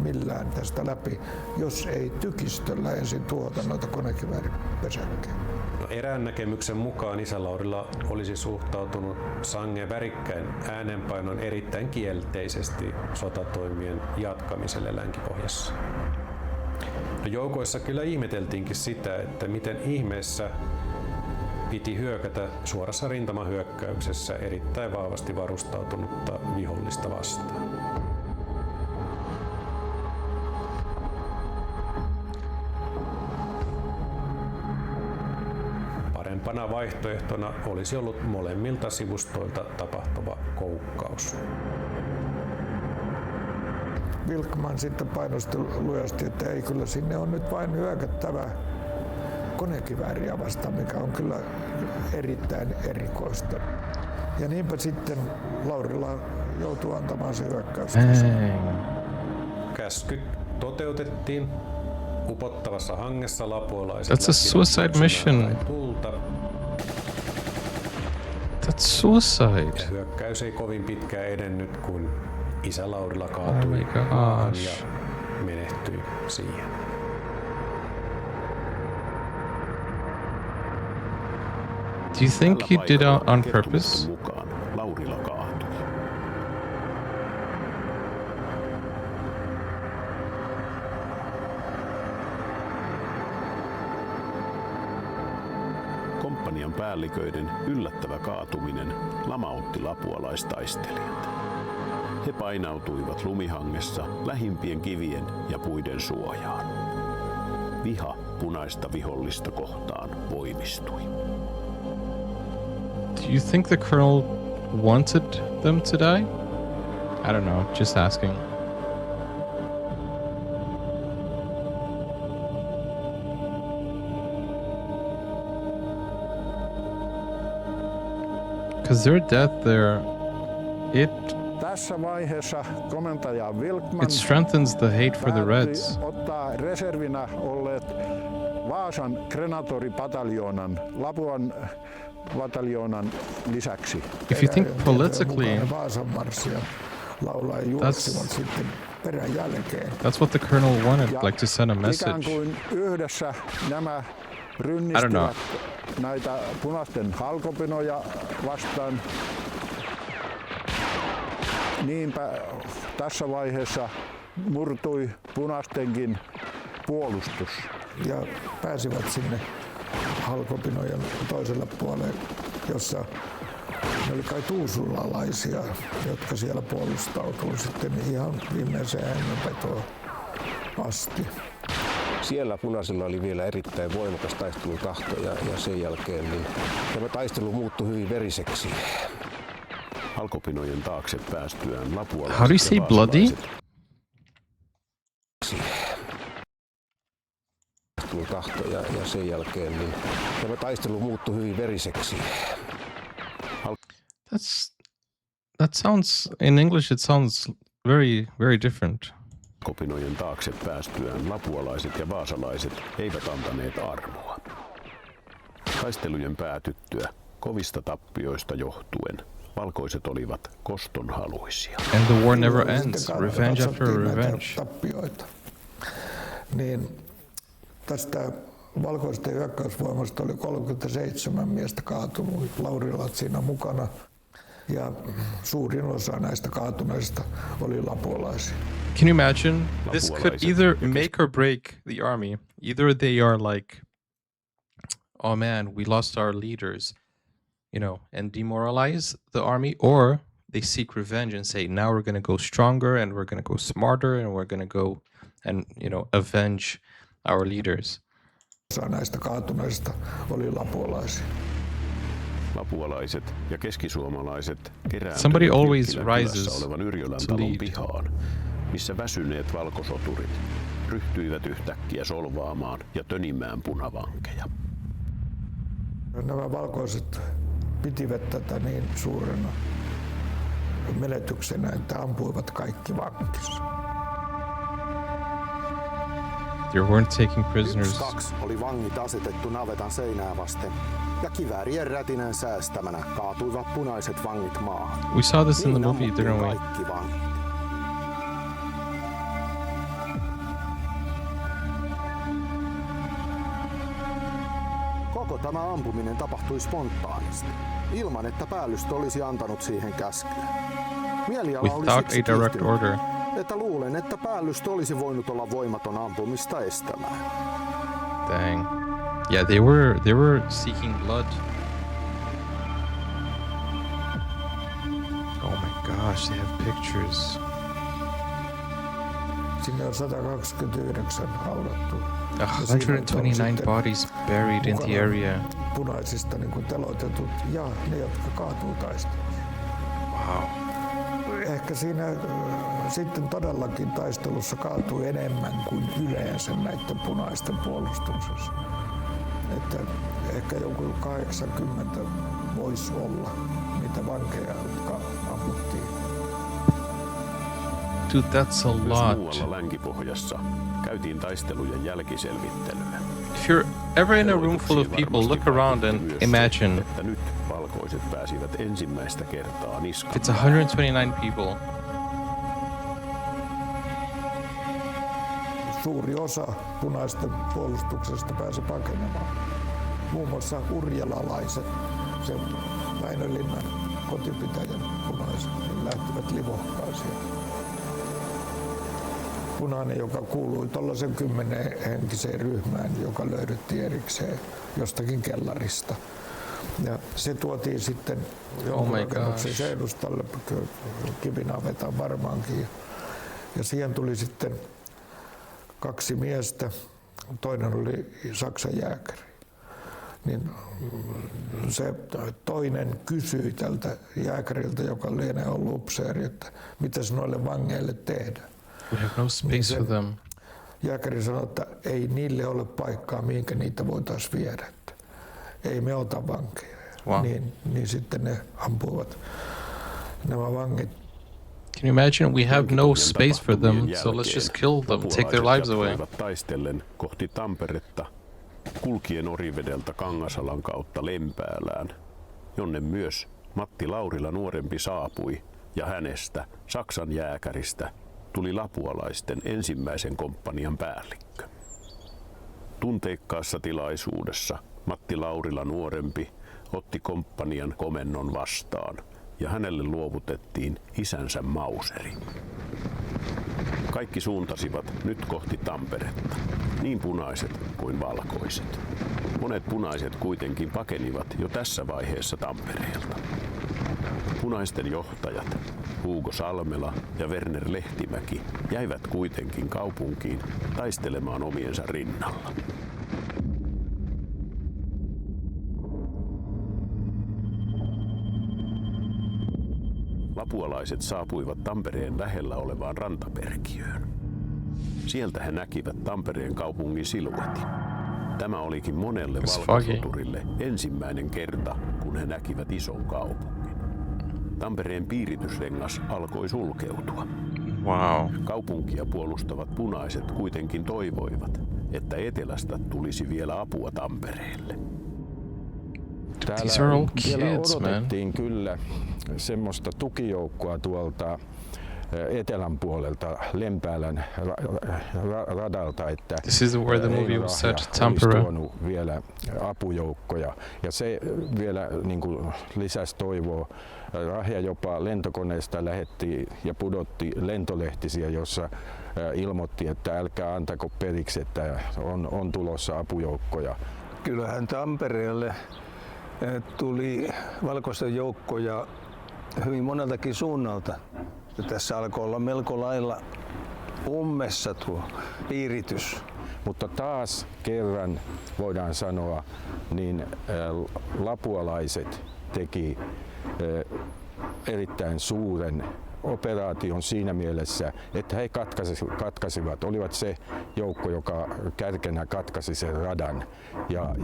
millään tästä läpi, jos ei tykistöllä ensin tuota noita konekivääripesäkkejä. No, erään näkemyksen mukaan isä Laurila olisi suhtautunut sangen värikkäin äänenpainon erittäin kielteisesti sotatoimien jatkamiselle Länki-Pohjassa. No, joukoissa kyllä ihmeteltiinkin sitä, että miten ihmeessä piti hyökätä suorassa rintamahyökkäyksessä erittäin vahvasti varustautunutta vihollista vastaan. Parempana vaihtoehtona olisi ollut molemmilta sivustoilta tapahtuva koukkaus. Wilkman sitten painosti lujasti, että ei kyllä sinne on nyt vain hyökättävä konekivääriä vastaan, mikä on kyllä erittäin erikoista. Ja niinpä sitten Laurila joutui antamaan se hyökkäys. Käskyt toteutettiin. Upottavassa hangessa lapuolaiset That's a suicide mission. tulta. That's suicide. Hyökkäys ei kovin pitkään edennyt, kun isä Laurila Oh kaatui my maahan gosh. ja menehtyi siihen. Do you think Tällä he did paikalla it on kertomuksen purpose? mukaan Laurila kaatui. Komppanian päälliköiden yllättävä kaatuminen lamautti lapualaistaistelijat. He painautuivat lumihangessa lähimpien kivien ja puiden suojaan. Viha punaista vihollista kohtaan voimistui. Do you think the colonel wanted them to die? I don't know, just asking. Because their death there, Tässä vaiheessa komentaja Wilkman it strengthens the hate for the Reds. ottaa reservinä olleet Vaasan krenatoripataljoonan, Lapuan pataljoonan lisäksi. If you think politically, Vaasan marssia laulaa ja juoksivat sitten perän jälkeen. that's what the colonel wanted, like to send a Ikään message. kuin yhdessä nämä I don't know. rynnistivät näitä punaisten halkopinoja vastaan. Niinpä tässä vaiheessa murtui punaistenkin puolustus. Ja pääsivät sinne halkopinojen toiselle puolelle, jossa ne oli kai tuusulalaisia, jotka siellä puolustautuivat sitten ihan viimeiseen hengenvetoon asti. Siellä punaisilla oli vielä erittäin voimakas taistelutahto ja sen jälkeen niin tämä taistelu muuttui hyvin veriseksi. Halkopinojen taakse päästyään lapualaiset How do you say ja bloody? vaasalaiset Tahto ja sen jälkeen niin tämä taistelu muuttui hyvin veriseksi. That sounds, in English it sounds very, very different. Halkopinojen taakse päästyään lapualaiset ja vaasalaiset eivät antaneet armoa. Taistelujen päätyttyä kovista tappioista johtuen valkoiset olivat kostonhaluisia. And the war never Sitten ends. Revenge after katsottiin näitä revenge. tappioita. Niin tästä valkoisten hyökkäysvoimasta oli 37 miestä kaatunut, Laurilat siinä mukana. Ja suurin osa näistä kaatuneista oli lapualaisia. Can you imagine? This could either make or break the army. Either they are like, oh man, we lost our leaders, and demoralize the army, or they seek revenge and say, now we're going to go stronger and we're going to go smarter and we're going to go and, avenge our leaders. Osa näistä kaatuneista oli lapualaisia. Lapualaiset ja keskisuomalaiset Somebody kerääntyivät always Jyrkilän kylässä rises olevan Yrjölän to talon lead. pihaan, missä väsyneet valkosoturit ryhtyivät yhtäkkiä solvaamaan ja tönimään punavankeja. Nämä valkoiset pitivät tätä niin suurena menetyksenä, että ampuivat kaikki vankissa. They weren't taking prisoners. 1-2 oli vangit asetettu navetan seinää vasten ja kiväärien rätinän säästämänä kaatuivat punaiset vangit maahan. We saw this in the Niin movie, ammuttiin didn't we? kaikki vangit. Koko tämä ampuminen tapahtui spontaanisti, ilman että päällystö olisi antanut siihen käskyä. Mieliala oli Without siksi a direct kiihtynyt, order. että luulen, että päällystö olisi voinut olla voimaton ampumista estämään. Dang. Yeah, they were seeking blood. Oh my gosh, they have pictures. Sinne on 129 haudattu. 129 bodies buried in the area. Punaisista niin kuin teloitetut ja ne, jotka kaatuu taistelussa. Wow. Ehkä siinä sitten todellakin taistelussa kaatui enemmän kuin yleensä näiden punaisten puolustuksessa. Että ehkä joku 80 voisi olla niitä vankeja, jotka ammuttiin. Dude, that's a Myös lot. muualla Länki-Pohjassa käytiin taistelujen jälkiselvittelyä. If you're ever in a room full of people, look around and imagine että nyt valkoiset valkoiset pääsivät ensimmäistä kertaa niskaan. It's 129 people. Suuri osa punaisten puolustuksesta pääsi pakenemaan. Muun muassa urjalalaiset, se Väinölinnan kotipitäjän punaiset, lähtivät livohkaisiin. Punainen, joka kuului tuollaisen 10-henkiseen ryhmään, joka löydettiin erikseen jostakin kellarista. Ja se tuotiin sitten jonkun edustalle, kivinavetaan varmaankin. Ja siihen tuli sitten 2 miestä, toinen oli Saksan jääkäri. Niin se toinen kysyi tältä jääkäriltä, joka lienee ollut upseeri, että mitä noille vangeille tehdään. We have no space for them. Jääkäri sanoi, että ei niille ole paikkaa, mihinkä niitä voitaisiin viedä. Ei me ota vankeja. Wow. Niin sitten ne ampuvat nämä vangit. Can you imagine? We have no space for them, so let's just kill them, take their lives away. Taistellen kohti Tamperetta, kulkien Orivedeltä Kangasalan kautta Lempäälään, jonne myös Matti Laurila nuorempi saapui, ja hänestä, Saksan jääkäristä, tuli lapualaisten ensimmäisen komppanian päällikkö. Tunteikkaassa tilaisuudessa Matti Laurila nuorempi otti komppanian komennon vastaan ja hänelle luovutettiin isänsä mauseri. Kaikki suuntasivat nyt kohti Tamperetta, niin punaiset kuin valkoiset. Monet punaiset kuitenkin pakenivat jo tässä vaiheessa Tampereelta. Punaisten johtajat Hugo Salmela ja Werner Lehtimäki jäivät kuitenkin kaupunkiin taistelemaan omiensa rinnalla. Lapualaiset saapuivat Tampereen lähellä olevaan Rantaperkiöön. Sieltä he näkivät Tampereen kaupungin siluetin. Tämä olikin monelle valkosoturille ensimmäinen kerta, kun he näkivät ison kaupungin. Tampereen piiritysrengas alkoi sulkeutua. Wow. Kaupunkia puolustavat punaiset kuitenkin toivoivat, että etelästä tulisi vielä apua Tampereelle. These are all kids, odotettiin kyllä semmoista tukijoukkoa tuolta etelän puolelta Lempäälän radalta, että this is where the movie was set, Tampere. Vielä apujoukkoja ja se vielä niin kuin lisäsi toivoa. Rahja jopa lentokoneesta lähetti ja pudotti lentolehtisiä, jossa ilmoitti, että älkää antako periksi, että on tulossa apujoukkoja. Kyllähän Tampereelle tuli valkoisten joukkoja hyvin moneltakin suunnalta. Tässä alkoi olla melko lailla ummessa tuo piiritys. Mutta taas kerran voidaan sanoa, niin lapualaiset teki erittäin suuren operaation siinä mielessä, että he katkaisivat, olivat se joukko, joka kärkenä katkaisi sen radan ja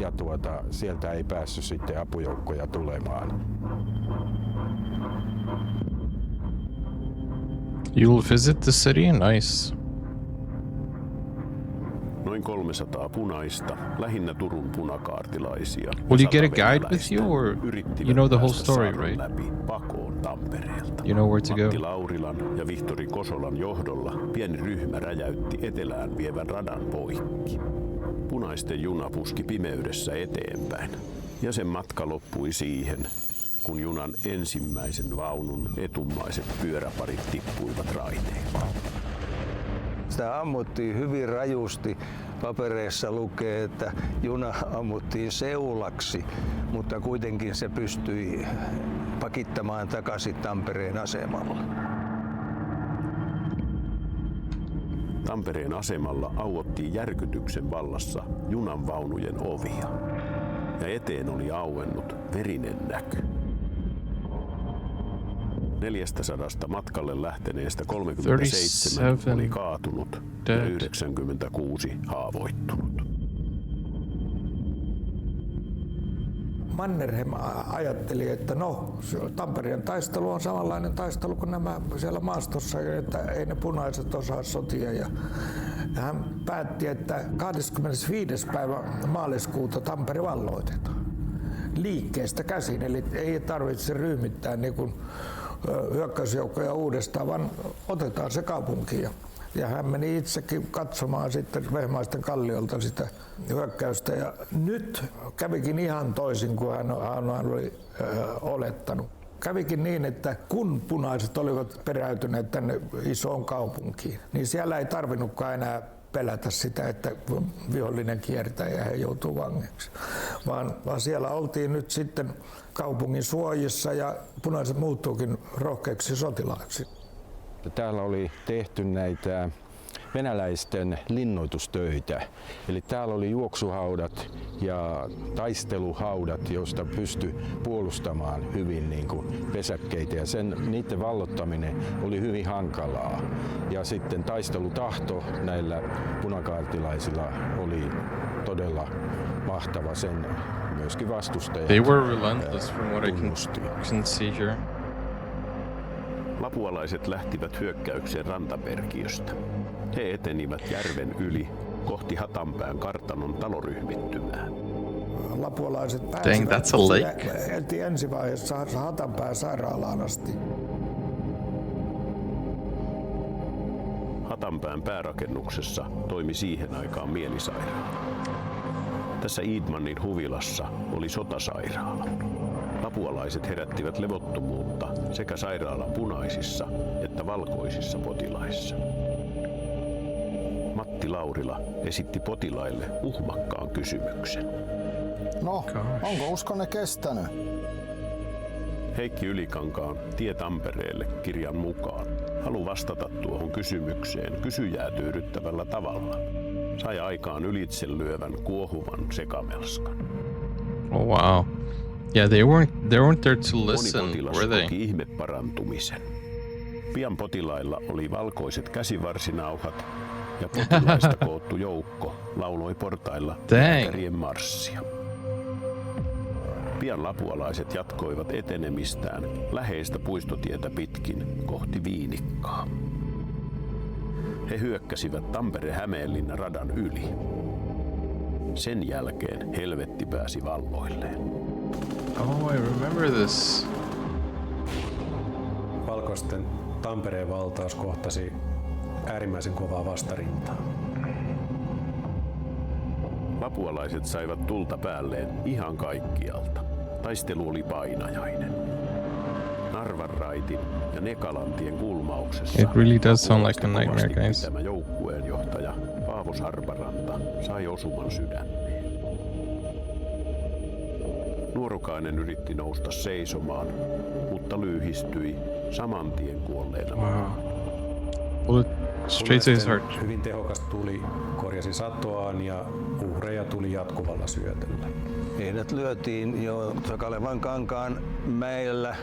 sieltä ei päässyt sitten apujoukkoja tulemaan. You'll visit the city? Nice. Noin 300 punaista, lähinnä Turun punakaartilaisia. Will you get a guide with you, or you know the whole story, right? Läpi pakoon Tampereelta. You know where to go. Matti Laurilan ja Vihtori Kosolan johdolla pieni ryhmä räjäytti etelään vievän radan poikki. Punaisten juna puski pimeydessä eteenpäin, ja sen matka loppui siihen, kun junan ensimmäisen vaunun etummaiset pyöräparit tippuivat raiteilta. Sitä ammuttiin hyvin rajusti. Papereissa lukee, että juna ammuttiin seulaksi, mutta kuitenkin se pystyi pakittamaan takaisin Tampereen asemalle. Tampereen asemalla auottiin järkytyksen vallassa junan vaunujen ovia, ja eteen oli auennut verinen näky. 400 matkalle lähteneestä 37 oli kaatunut ja 96 haavoittunut. Mannerheim ajatteli, että Tampereen taistelu on samanlainen taistelu kuin nämä siellä maastossa, että ei ne punaiset osaa sotia. Ja hän päätti, että 25. päivä maaliskuuta Tampere valloitetaan. liikkeestä käsin, eli ei tarvitse ryhmittää niin kuin hyökkäysjoukkoja uudestaan, vaan otetaan se kaupunki. Ja hän meni itsekin katsomaan sitten Vehmaisten kalliolta sitä hyökkäystä. Ja nyt kävikin ihan toisin kuin hän oli olettanut. Kävikin niin, että kun punaiset olivat peräytyneet tänne isoon kaupunkiin, niin siellä ei tarvinnutkaan enää pelätä sitä, että vihollinen kiertää ja he joutuu vangeiksi. Vaan siellä oltiin nyt sitten kaupungin suojissa ja punaiset muuttuukin rohkeiksi sotilaiksi. Täällä oli tehty näitä venäläisten linnoitustöitä. Eli täällä oli juoksuhaudat ja taisteluhaudat, joista pystyi puolustamaan hyvin niin kuin pesäkkeitä. Ja niiden vallottaminen oli hyvin hankalaa. Ja sitten taistelutahto näillä punakaartilaisilla oli todella mahtava, sen myöskin vastustajat. They were relentless from what I can see here. Lapualaiset lähtivät hyökkäykseen rantaperkiöstä. He etenivät järven yli kohti Hatanpään kartanon taloryhmittymää. Lapualaiset pääsivät heti ensivaiheessa Hatanpään sairaalaan asti. Hatanpään päärakennuksessa toimi siihen aikaan mielisairaala. Tässä Idmanin huvilassa oli sotasairaala. Lapualaiset herättivät levottomuutta sekä sairaalan punaisissa että valkoisissa potilaissa. Matti Laurila esitti potilaille uhmakkaan kysymyksen. No, onko uskonne kestänyt? Heikki Ylikankaan Tie Tampereelle -kirjan mukaan halu vastata tuohon kysymykseen kysyjää tyydyttävällä tavalla sai aikaan ylitsellyövän kuohuvan sekamelskan. Oh wow. Yeah, they weren't there to listen, moni potilas were they? koki ihmeparantumisen. Pian potilailla oli valkoiset käsivarsinauhat ja potilaista koottu joukko lauloi portailla lääkärien marssia. Pian lapualaiset jatkoivat etenemistään läheistä puistotietä pitkin kohti Viinikkaa. He hyökkäsivät Tampere-Hämeenlinna radan yli. Sen jälkeen helvetti pääsi valloilleen. Oh, I remember this. Valkoisten Tampereen valtaus kohtasi äärimmäisen kovaa vastarintaa. Lapualaiset saivat tulta päälleen ihan kaikkialta. Taistelu oli painajainen. Narvan raitin ja Nekalantien kulmauksessa. It really does sound like a nightmare, guys. Tämä joukkueenjohtaja Paavo Sarparanta sai osuman sydämeen. Nuorukainen yritti nousta seisomaan, mutta lyyhistyi saman tien kuolleena. Bullet straight to his heart. Hyvin tehokas tuli korjasi satoaan ja uhreja tuli jatkuvalla syötöllä. Heidät lyötiin jo Kalevan kankaan mäellä.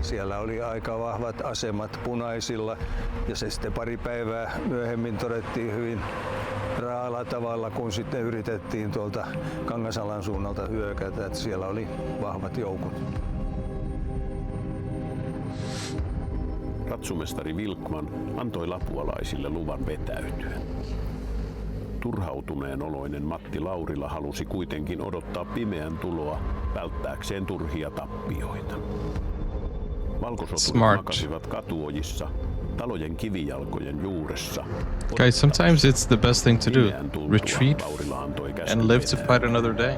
Siellä oli aika vahvat asemat punaisilla ja se sitten pari päivää myöhemmin todettiin hyvin raalla tavalla, kun sitten yritettiin tuolta Kangasalan suunnalta hyökätä, että siellä oli vahvat joukot. Ratsumestari Wilkman antoi lapualaisille luvan vetäytyä. Turhautuneen oloinen Matti Laurila halusi kuitenkin odottaa pimeän tuloa välttääkseen turhia tappioita. Valkosoturit makasivat katuojissa, talojen kivijalkojen juuressa. Guys, sometimes it's the best thing to do. Retreat and live to fight another day.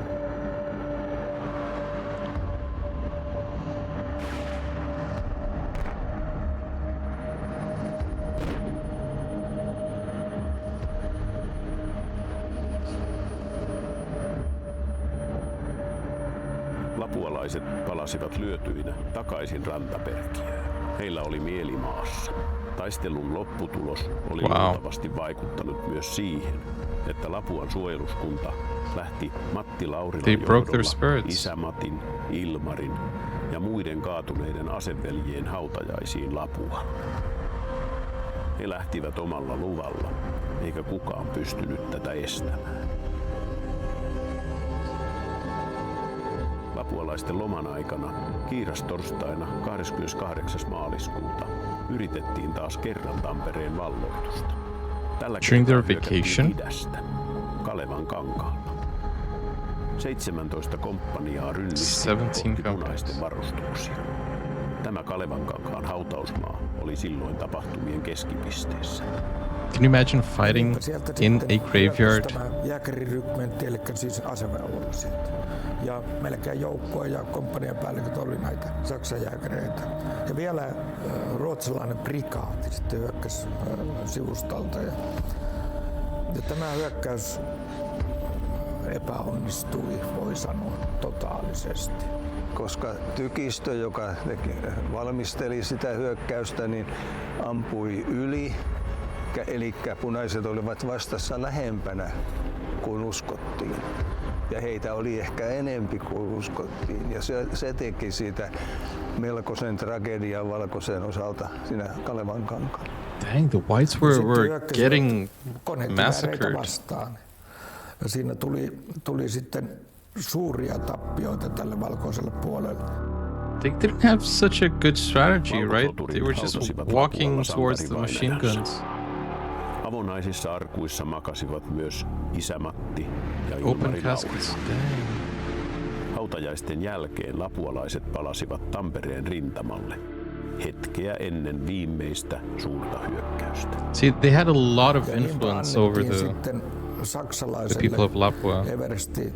Lapualaiset palasivat lyötyinä takaisin rantaperkiöön. Heillä oli mieli maassa. Taistelun lopputulos oli luultavasti vaikuttanut myös siihen, että Lapuan suojeluskunta lähti Matti Laurilan johdolla Isä Matin, Ilmarin ja muiden kaatuneiden aseveljien hautajaisiin Lapuaan. He lähtivät omalla luvalla, eikä kukaan pystynyt tätä estämään. Lapualaisten loman aikana kiirastorstaina 28. maaliskuuta yritettiin taas kerran Tampereen valloitusta. Tällä During their kertaa vacation? idästä, Kalevan kankaalta. 17 komppaniaa rynnistyi 17 kohti punaisten varustuksia. Tämä Kalevankankaan hautausmaa oli silloin tapahtumien keskipisteessä. Can you imagine fighting in a graveyard? Tämä jääkärirykmentti, eli siis asevelvolliset. Ja melkein joukkoa ja komppanian päälliköt oli näitä Saksan jääkäreitä. Ja vielä ruotsalainen prikaati sitten hyökkäsi sivustalta. Ja tämä hyökkäys epäonnistui, voi sanoa, totaalisesti. Koska tykistö, joka valmisteli sitä hyökkäystä, niin ampui yli. Eli punaiset olivat vastassa lähempänä kuin uskottiin. Ja heitä oli ehkä enempi kuin uskottiin. Ja se teki siitä melkoisen tragedian valkoisen osalta siinä Kalevankankaalla. Dang, the whites were getting massacred. Vastaan. Ja siinä tuli sitten suuria tappioita tälle valkoiselle puolelle. They didn't have such a good strategy, right? They were just walking towards the machine guns. Avonaisissa arkuissa makasivat myös isä Matti ja Open Ilmari caskets. Laurila. Hautajaisten jälkeen lapualaiset palasivat Tampereen rintamalle hetkeä ennen viimeistä suurta hyökkäystä. See, they had a lot of influence over the people of Lapua. Eversti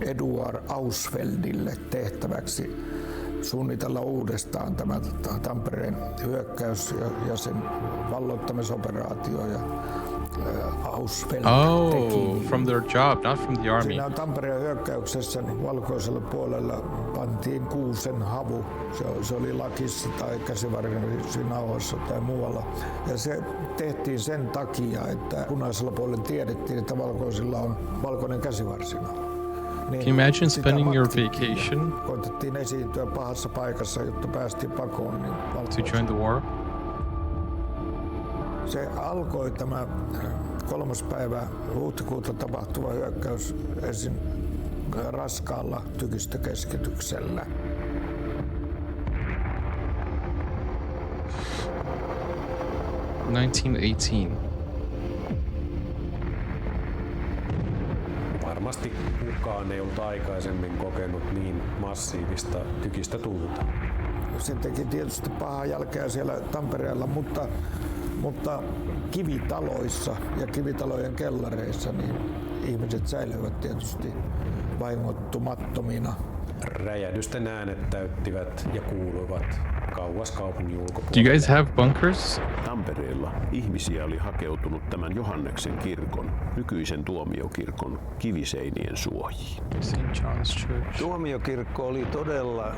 Eduard Ausfeldille tehtäväksi suunnitella uudestaan tämä Tampereen hyökkäys ja sen valloittamisoperaatio. Ja Ausfeld teki. From their job, not from the army. Siinä Tampereen hyökkäyksessä niin valkoisella puolella pantiin kuusen havu. Se oli lakissa tai käsivarsinauhassa tai muualla. Ja se tehtiin sen takia, että punaisella puolella tiedettiin, että valkoisilla on valkoinen käsivarsinauha. Niin can you imagine spending your vacation koitettiin esiintyä pahassa paikassa, jotta päästiin pakoon. Niin to join the war? Se alkoi tämä 3. päivä huhtikuuta tapahtuva hyökkäys ensin raskaalla tykistökeskityksellä. Varmasti kukaan ei ollut aikaisemmin kokenut niin massiivista tykistötulta. Se teki tietysti pahaa jälkeä siellä Tampereella, mutta kivitaloissa ja kivitalojen kellareissa niin ihmiset säilyivät tietysti vahingoittumattomina. Räjähdysten äänet täyttivät ja kuuluivat kauas kaupungin ulkopuolelle. Do you guys have bunkers? Tampereella ihmisiä oli hakeutunut tämän Johanneksen kirkon, nykyisen tuomiokirkon kiviseinien suojiin. St. John's Church. Tuomiokirkko oli todella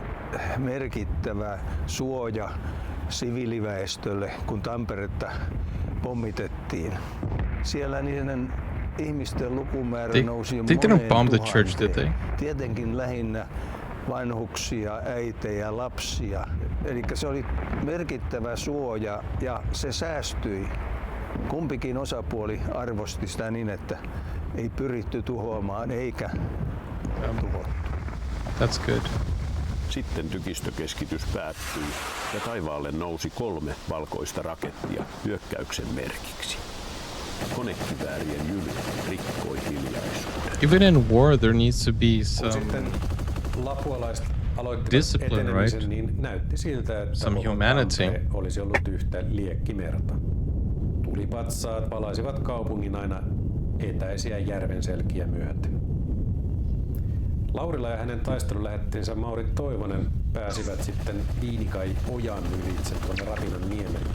merkittävä suoja siviiliväestölle, kun Tamperetta pommitettiin. Siellä niiden ihmisten lukumäärä nousi moneen didn't bomb the church, did they? Tietenkin lähinnä vanhuksia, äitejä, lapsia. Eli se oli merkittävä suoja ja se säästyi. Kumpikin osapuoli arvosti sitä niin, että ei pyritty tuhoamaan eikä tuhottu. That's good. Sitten tykistökeskitys päättyi ja taivaalle nousi 3 valkoista rakettia hyökkäyksen merkiksi. Konekiväärien jyly rikkoi hiljaisuuden. Even in war there needs to be some sitten lapualaiset aloittivat discipline, etenemisen, right? niin näytti siltä, että Some humanity. olisi ollut yhtä liekkimerta. Tulipatsaat palaisivat kaupungin aina etäisiä järvenselkiä myöten. Laurila ja hänen taistelulähettinsä Mauri Toivonen pääsivät sitten Viinikai ojan ylitse tuonne Ratinan niemelle.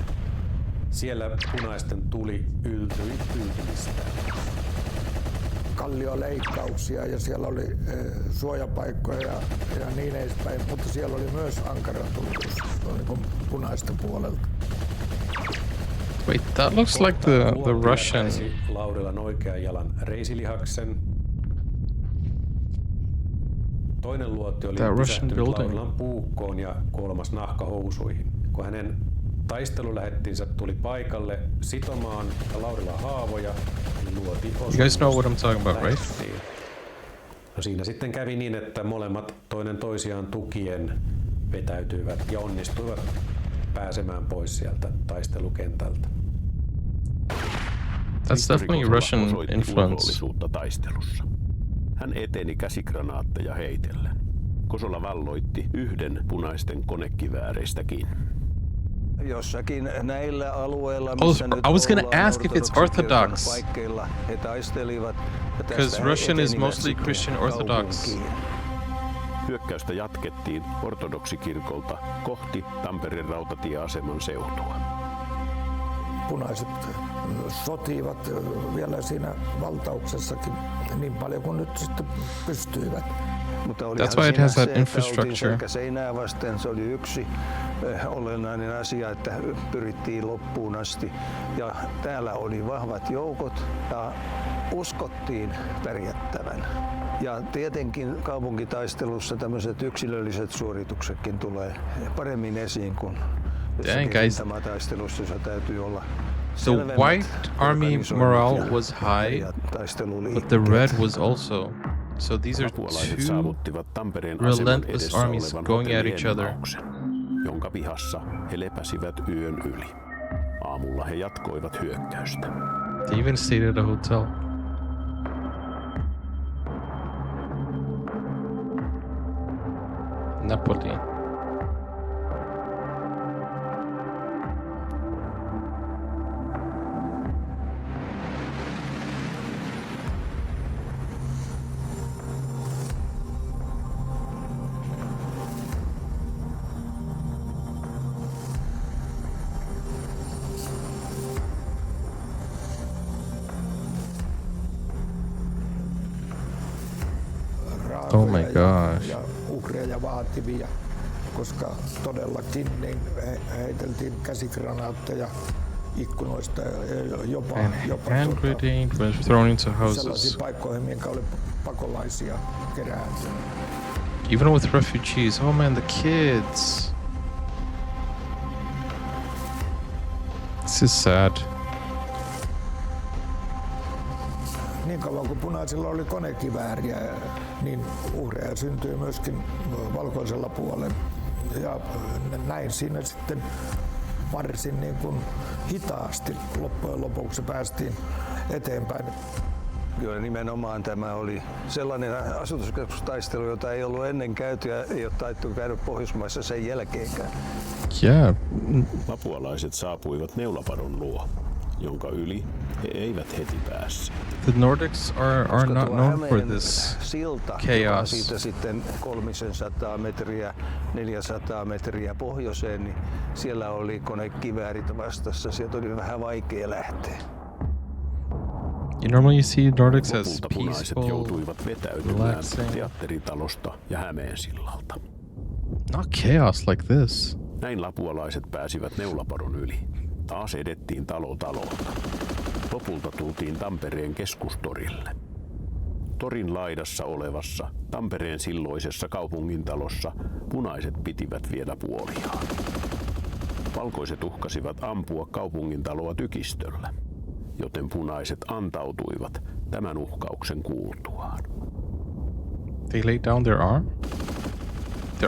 Siellä punaisten tuli yltyi yltymistään. Kallioleikkauksia ja siellä oli suojapaikkoja ja niin edespäin, mutta siellä oli myös ankara tulitus niin punaisten puolelta. Wait, that looks like the Russian. Laurilan oikean jalan reisilihaksen. Toinen luotti oli pysähtynyt Laurilan puukkoon ja 3. nahkahousuihin. Kun hänen taistelulähettinsä tuli paikalle sitomaan Laurilan haavoja, niin luoti osui. You guys know what I'm talking about, right? No siinä sitten kävi niin, että molemmat toinen toisiaan tukien vetäytyivät ja onnistuivat pääsemään pois sieltä taistelukentältä. That's definitely Russian influence. Taistelussa. Hän eteni käsigranaatteja heitellen. Kosola valloitti yhden punaisten konekivääreistäkin. Jossakin näillä alueilla, missä nyt I was going to ollaan ask if it's orthodox. paikkeilla, he taistelivat. Because Russian is mostly Christian Orthodox. Hyökkäystä jatkettiin ortodoksikirkolta kohti Tampereen rautatieaseman seutua. Punaiset sotivat vielä siinä valtauksessakin niin paljon kuin nyt sitten pystyivät. Mutta That's why it has that infrastructure. Seinää vasten se oli yksi olennainen asia, että pyrittiin loppuun asti. Ja täällä oli vahvat joukot ja uskottiin pärjättävän. Ja tietenkin kaupunkitaistelussa tämmöiset yksilölliset suorituksetkin tulee paremmin esiin kuin taistelussa, jossa täytyy olla. The White Army morale was high, but the Red was also. So these are two relentless armies going at each other. Jonka vihassa he lepäsivät yön yli. Aamulla he jatkoivat hyökkäystä. They even stayed at a hotel. Napoli. Oh my gosh. Ja uhreja vaativia, koska todellakin niin heiteltiin käsigranaatteja ikkunoista ja jopa hand grenade was thrown into sellaisiin houses. paikkoihin, minkä oli pakolaisia kerääntynyt. Even with refugees. Oh man, the kids. This is sad. Niin kauan kuin punaisilla oli konekivääriä, niin uhreja syntyi myöskin valkoisella puolella. Ja näin siinä sitten varsin niin kuin hitaasti loppujen lopuksi päästiin eteenpäin. Kyllä nimenomaan tämä oli sellainen asutuskeskustaistelu, jota ei ollut ennen käyty ja ei ole taittu käydä Pohjoismaissa sen jälkeenkään. Yeah. Lapualaiset saapuivat Neulapadon luo, jonka yli he eivät heti päässeet. The Nordics are not known for this silta, chaos. Siitä sitten 300 metriä, 400 metriä pohjoiseen, niin siellä oli konekiväärit vastassa. Sieltä oli vähän vaikea lähteä. You normally see Nordics as Lopulta punaiset peaceful, joutuivat vetäytymään relaxing. teatteritalosta ja Hämeensillalta. Not chaos like this. Näin lapualaiset pääsivät Neulapadon yli. Taas edettiin talo talolta. Lopulta tultiin Tampereen keskustorille. Torin laidassa olevassa Tampereen silloisessa kaupungintalossa punaiset pitivät vielä puoliaan. Valkoiset uhkasivat ampua kaupungintaloa tykistöllä, joten punaiset antautuivat tämän uhkauksen kuultuaan. They laid down their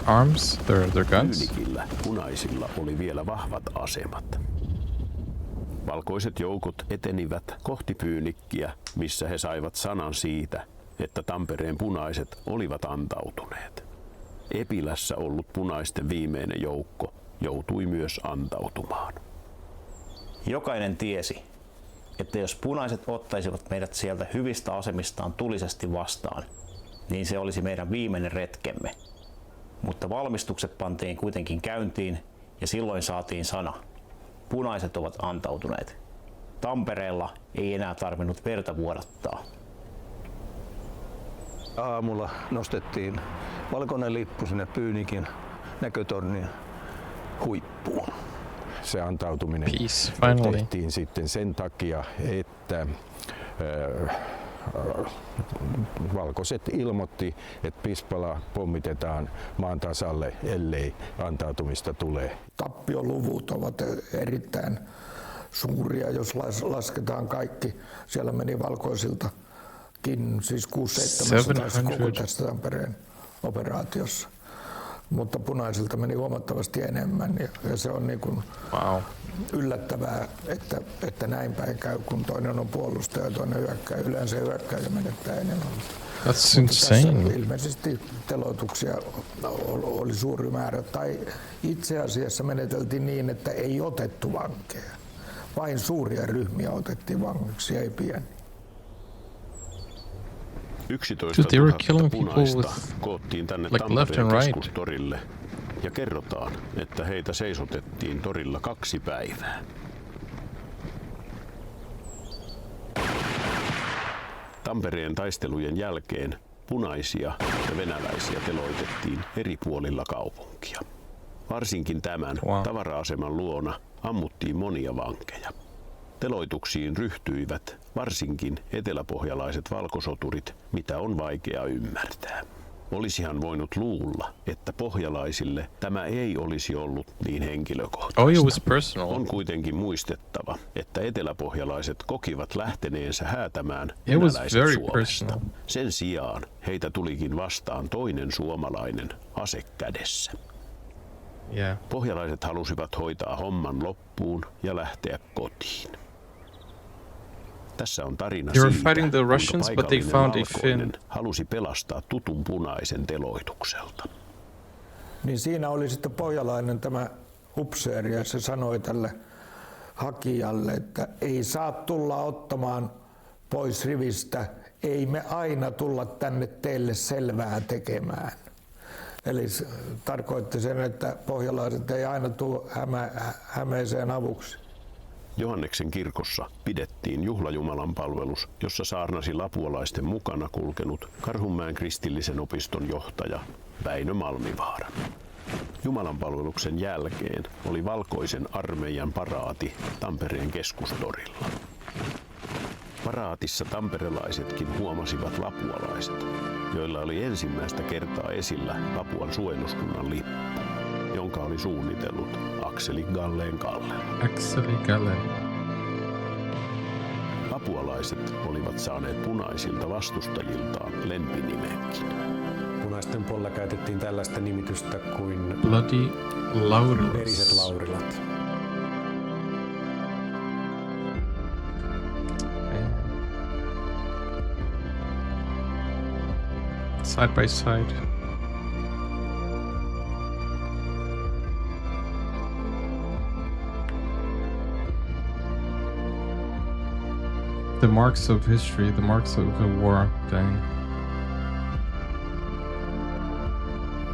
arms, their guns. Pyynikillä punaisilla oli vielä vahvat asemat. Valkoiset joukot etenivät kohti Pyynikkiä, missä he saivat sanan siitä, että Tampereen punaiset olivat antautuneet. Epilässä ollut punaisten viimeinen joukko joutui myös antautumaan. Jokainen tiesi, että jos punaiset ottaisivat meidät sieltä hyvistä asemistaan tulisesti vastaan, niin se olisi meidän viimeinen retkemme. Mutta valmistukset pantiin kuitenkin käyntiin ja silloin saatiin sana. Punaiset ovat antautuneet. Tampereella ei enää tarvinnut verta vuodattaa. Aamulla nostettiin valkoinen lippu sinne Pyynikin näkötornin huippuun. Se antautuminen tehtiin sitten sen takia, että valkoiset ilmoitti, että Pispala pommitetaan maan tasalle, ellei antautumista tule. Tappioluvut ovat erittäin suuria, jos lasketaan kaikki. Siellä meni valkoisiltakin, siis 600-700 koko tässä Tampereen operaatiossa. Mutta punaisilta meni huomattavasti enemmän ja se on niin kuin yllättävää, että näin päin käy, kun toinen on puolustaja ja toinen hyökkää. Yleensä hyökkääjä menettää enemmän. That's insane. Ilmeisesti teloituksia oli suuri määrä, tai itse asiassa meneteltiin niin, että ei otettu vankeja. Vain suuria ryhmiä otettiin vangiksi, ei pieni. 11 000 punaista koottiin tänne Tampereen keskustorille ja kerrotaan, että heitä seisotettiin torilla 2 päivää. Tampereen taistelujen jälkeen punaisia ja venäläisiä teloitettiin eri puolilla kaupunkia. Varsinkin tämän tavara-aseman luona ammuttiin monia vankeja. Teloituksiin ryhtyivät varsinkin eteläpohjalaiset valkosoturit, mitä on vaikea ymmärtää. Olisihan voinut luulla, että pohjalaisille tämä ei olisi ollut niin henkilökohtaista. On kuitenkin muistettava, että eteläpohjalaiset kokivat lähteneensä häätämään venäläiset Suomesta. Sen sijaan heitä tulikin vastaan toinen suomalainen ase kädessä. Pohjalaiset halusivat hoitaa homman loppuun ja lähteä kotiin. Tässä on tarina siitä, kuinka paikallinen valkoinen halusi pelastaa tutun punaisen teloitukselta. Niin siinä oli sitten pohjalainen tämä upseeri ja se sanoi tälle hakijalle, että ei saa tulla ottamaan pois rivistä, ei me aina tulla tänne teille selvää tekemään. Eli tarkoitti sen, että pohjalaiset ei aina tule Hämeeseen avuksi. Johanneksen kirkossa pidettiin juhlajumalan palvelus, jossa saarnasi lapualaisten mukana kulkenut Karhunmäen kristillisen opiston johtaja Väinö Malmivaara. Jumalanpalveluksen jälkeen oli valkoisen armeijan paraati Tampereen keskustorilla. Paraatissa tamperelaisetkin huomasivat lapualaiset, joilla oli ensimmäistä kertaa esillä Lapuan suojeluskunnan lippu, jonka oli suunnitellut Akseli Galleen Kalle. Lapualaiset olivat saaneet punaisilta vastustajiltaan lempinimenkin. Punaisten puolella käytettiin tällaista nimitystä kuin Bloody Laurilas. Veriset Laurilat. Side by side. The marks of history, the marks of the war. Dang.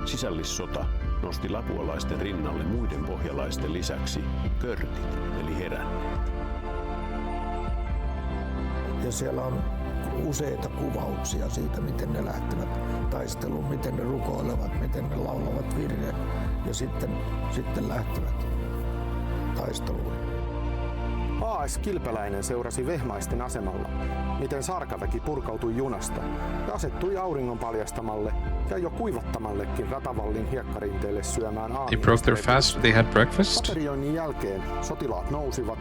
Sisällissota nosti lapualaisten rinnalle muiden pohjalaisten lisäksi körtit eli heränneet. Ja siellä on useita kuvauksia siitä, miten ne lähtevät taisteluun, miten ne rukoilevat, miten ne laulavat virren ja sitten lähtevät taisteluun. A.S. Kilpeläinen seurasi Vehmaisten asemalla, miten sarkaväki purkautui junasta ja asettui auringon paljastamalle ja jo kuivattamallekin ratavallin hiekkarinteelle syömään They broke their fast, they had breakfast. Paterioinnin jälkeen sotilaat nousivat,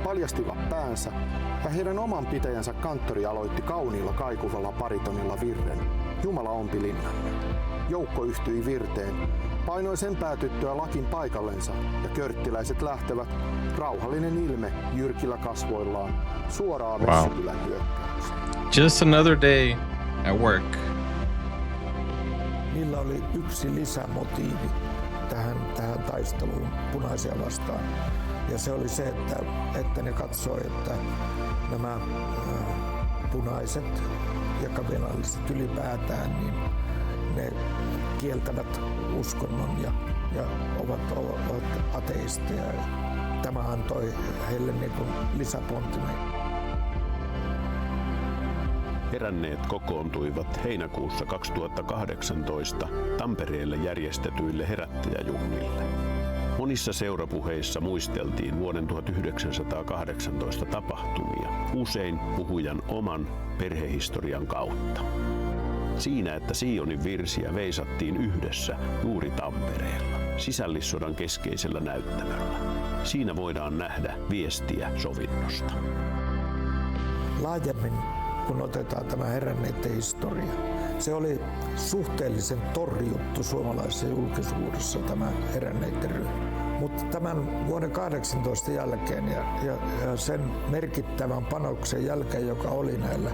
paljastivat päänsä ja heidän oman pitäjänsä kanttori aloitti kauniilla kaikuvalla baritonilla virren Jumala ompi linnamme. Joukko yhtyi virteen, painoi sen päätyttyä lakin paikallensa ja körttiläiset lähtevät, rauhallinen ilme jyrkillä kasvoillaan, suoraan Vessikylän hyökkäykseen. Just another day at work. Niillä oli yksi lisämotiivi tähän taisteluun punaisia vastaan. Ja se oli se, että ne katsoi, että nämä punaiset ja kapinalliset ylipäätään, niin ne kieltävät uskonnon ja ovat ateisteja. Tämä antoi heille niin kuin lisäpontimen. Heränneet kokoontuivat heinäkuussa 2018 Tampereelle järjestetyille herättäjäjuhlille. Monissa seurapuheissa muisteltiin vuoden 1918 tapahtumia, usein puhujan oman perhehistorian kautta. Siinä, että Sionin virsiä veisattiin yhdessä juuri Tampereella, sisällissodan keskeisellä näyttämöllä. Siinä voidaan nähdä viestiä sovinnosta. Laajemmin, kun otetaan tämä heränneiden historia, se oli suhteellisen torjuttu suomalaisessa julkisuudessa tämä heränneiden ryhmä. Mutta tämän vuoden 18 jälkeen ja sen merkittävän panoksen jälkeen, joka oli näillä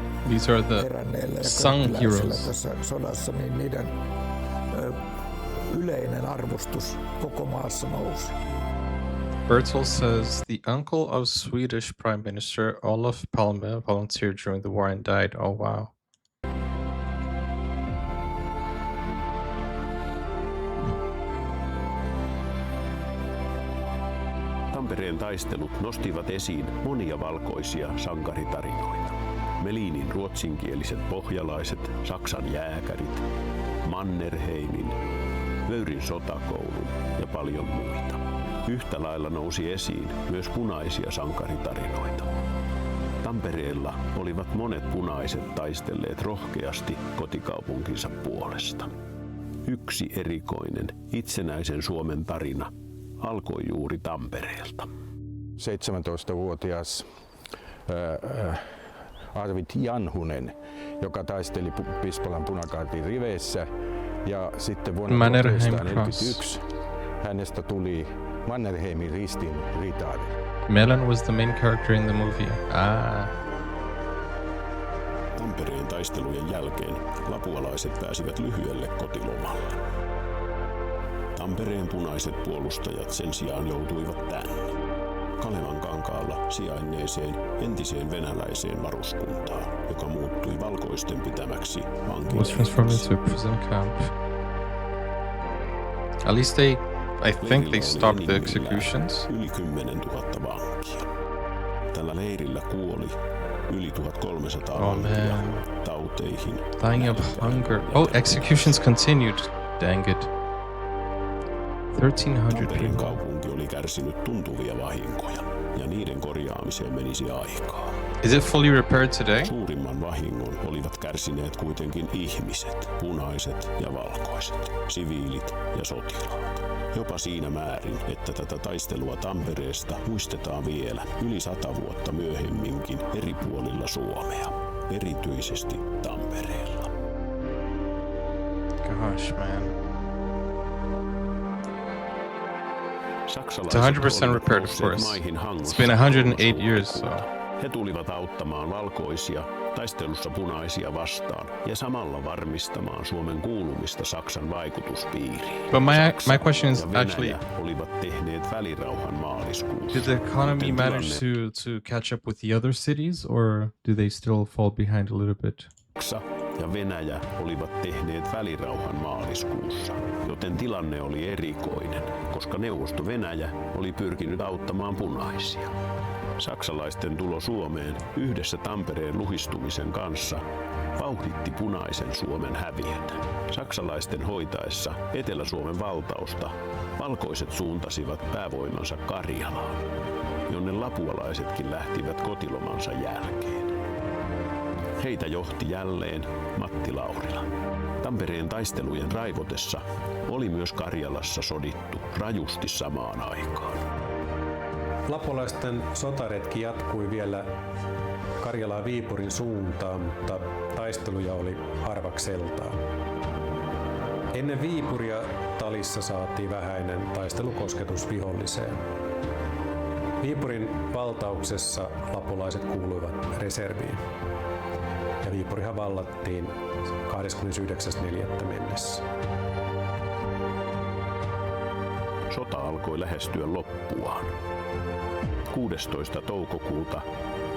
heränneillä ja kräkkiläisillä tässä sodassa, niin niiden yleinen arvostus koko maassa nousi. Bertel says the uncle of Swedish Prime Minister Olof Palme volunteered during the war and died. Oh wow. Tampereen taistelut nostivat esiin monia valkoisia sankaritarinoita. Melinin ruotsinkieliset pohjalaiset, Saksan jääkärit, Mannerheimin, Vöyrin sotakoulun ja paljon muita. Yhtä lailla nousi esiin myös punaisia sankaritarinoita. Tampereella olivat monet punaiset taistelleet rohkeasti kotikaupunkinsa puolesta. Yksi erikoinen itsenäisen Suomen tarina alkoi juuri Tampereelta. 17-vuotias Arvid Janhunen, joka taisteli Pispalan punakaartin riveissä, ja sitten vuonna 1941 hänestä tuli Mannerheimin ristin ritaari. Melon was the main character in the movie. Tampereen taistelujen jälkeen lapualaiset pääsivät lyhyelle kotilomalle. Tampereen punaiset puolustajat sen sijaan joutuivat tänne, Kalevankankaalla sijainneeseen entiseen venäläiseen varuskuntaan, joka muuttui valkoisten pitämäksi vankileireiksi. At least I think they stopped the executions. Yli 10 000 vankia. Tällä leirillä kuoli yli 1300 vankia tauteihin. Dying of hunger. Oh, executions continued. Dang it. 1300 Tampereen kaupunki oli kärsinyt tuntuvia vahinkoja, ja niiden korjaamiseen menisi aikaa. Is it fully repaired today? Suurimman vahingon olivat kärsineet kuitenkin ihmiset, punaiset ja valkoiset, siviilit ja sotilaat. Jopa siinä määrin, että tätä taistelua Tampereesta muistetaan vielä yli 100 vuotta myöhemminkin eri puolilla Suomea, erityisesti Tampereella. Gosh, man. It's 100% repaired, of course. It's been 108 years, so. He tulivat auttamaan valkoisia taistelussa punaisia vastaan ja samalla varmistamaan Suomen kuulumista Saksan vaikutuspiiriin. But my question is actually, olivat tehneet välirauhan maaliskuussa. did the economy manage to catch up with the other cities, or do they still fall behind a little bit? Saksa ja Venäjä olivat tehneet välirauhan maaliskuussa, joten tilanne oli erikoinen, koska Neuvosto-Venäjä oli pyrkinyt auttamaan punaisia. Saksalaisten tulo Suomeen yhdessä Tampereen luhistumisen kanssa vauhditti punaisen Suomen häviötä. Saksalaisten hoitaessa Etelä-Suomen valtausta valkoiset suuntasivat päävoimansa Karjalaan, jonne lapualaisetkin lähtivät kotilomansa jälkeen. Heitä johti jälleen Matti Laurila. Tampereen taistelujen raivotessa oli myös Karjalassa sodittu rajusti samaan aikaan. Lapualaisten sotaretki jatkui vielä Karjalaan Viipurin suuntaan, mutta taisteluja oli harvakseltaan. Ennen Viipuria Talissa saatiin vähäinen taistelukosketus viholliseen. Viipurin valtauksessa lapulaiset kuuluivat reserviin, ja Viipurihan vallattiin 29.4. mennessä. Sota alkoi lähestyä loppuaan. 16. toukokuuta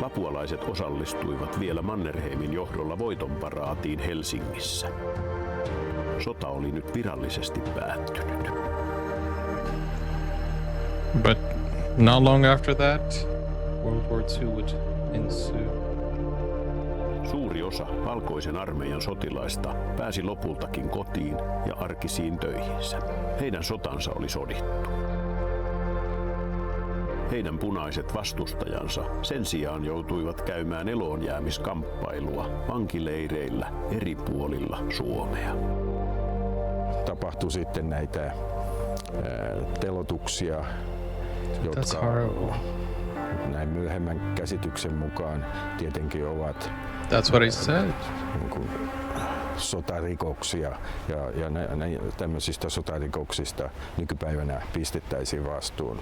lapualaiset osallistuivat vielä Mannerheimin johdolla voitonparaatiin Helsingissä. Sota oli nyt virallisesti päättynyt. But not long after that, World War II would ensue. Suuri osa valkoisen armeijan sotilaista pääsi lopultakin kotiin ja arkisiin töihinsä. Heidän sotansa oli sodittu. Heidän punaiset vastustajansa sen sijaan joutuivat käymään eloonjäämiskamppailua vankileireillä eri puolilla Suomea. Tapahtui sitten näitä telotuksia, jotka näin myöhemmän käsityksen mukaan tietenkin ovat That's what he said. Sotarikoksia ja tämmöisistä sotarikoksista nykypäivänä pistettäisiin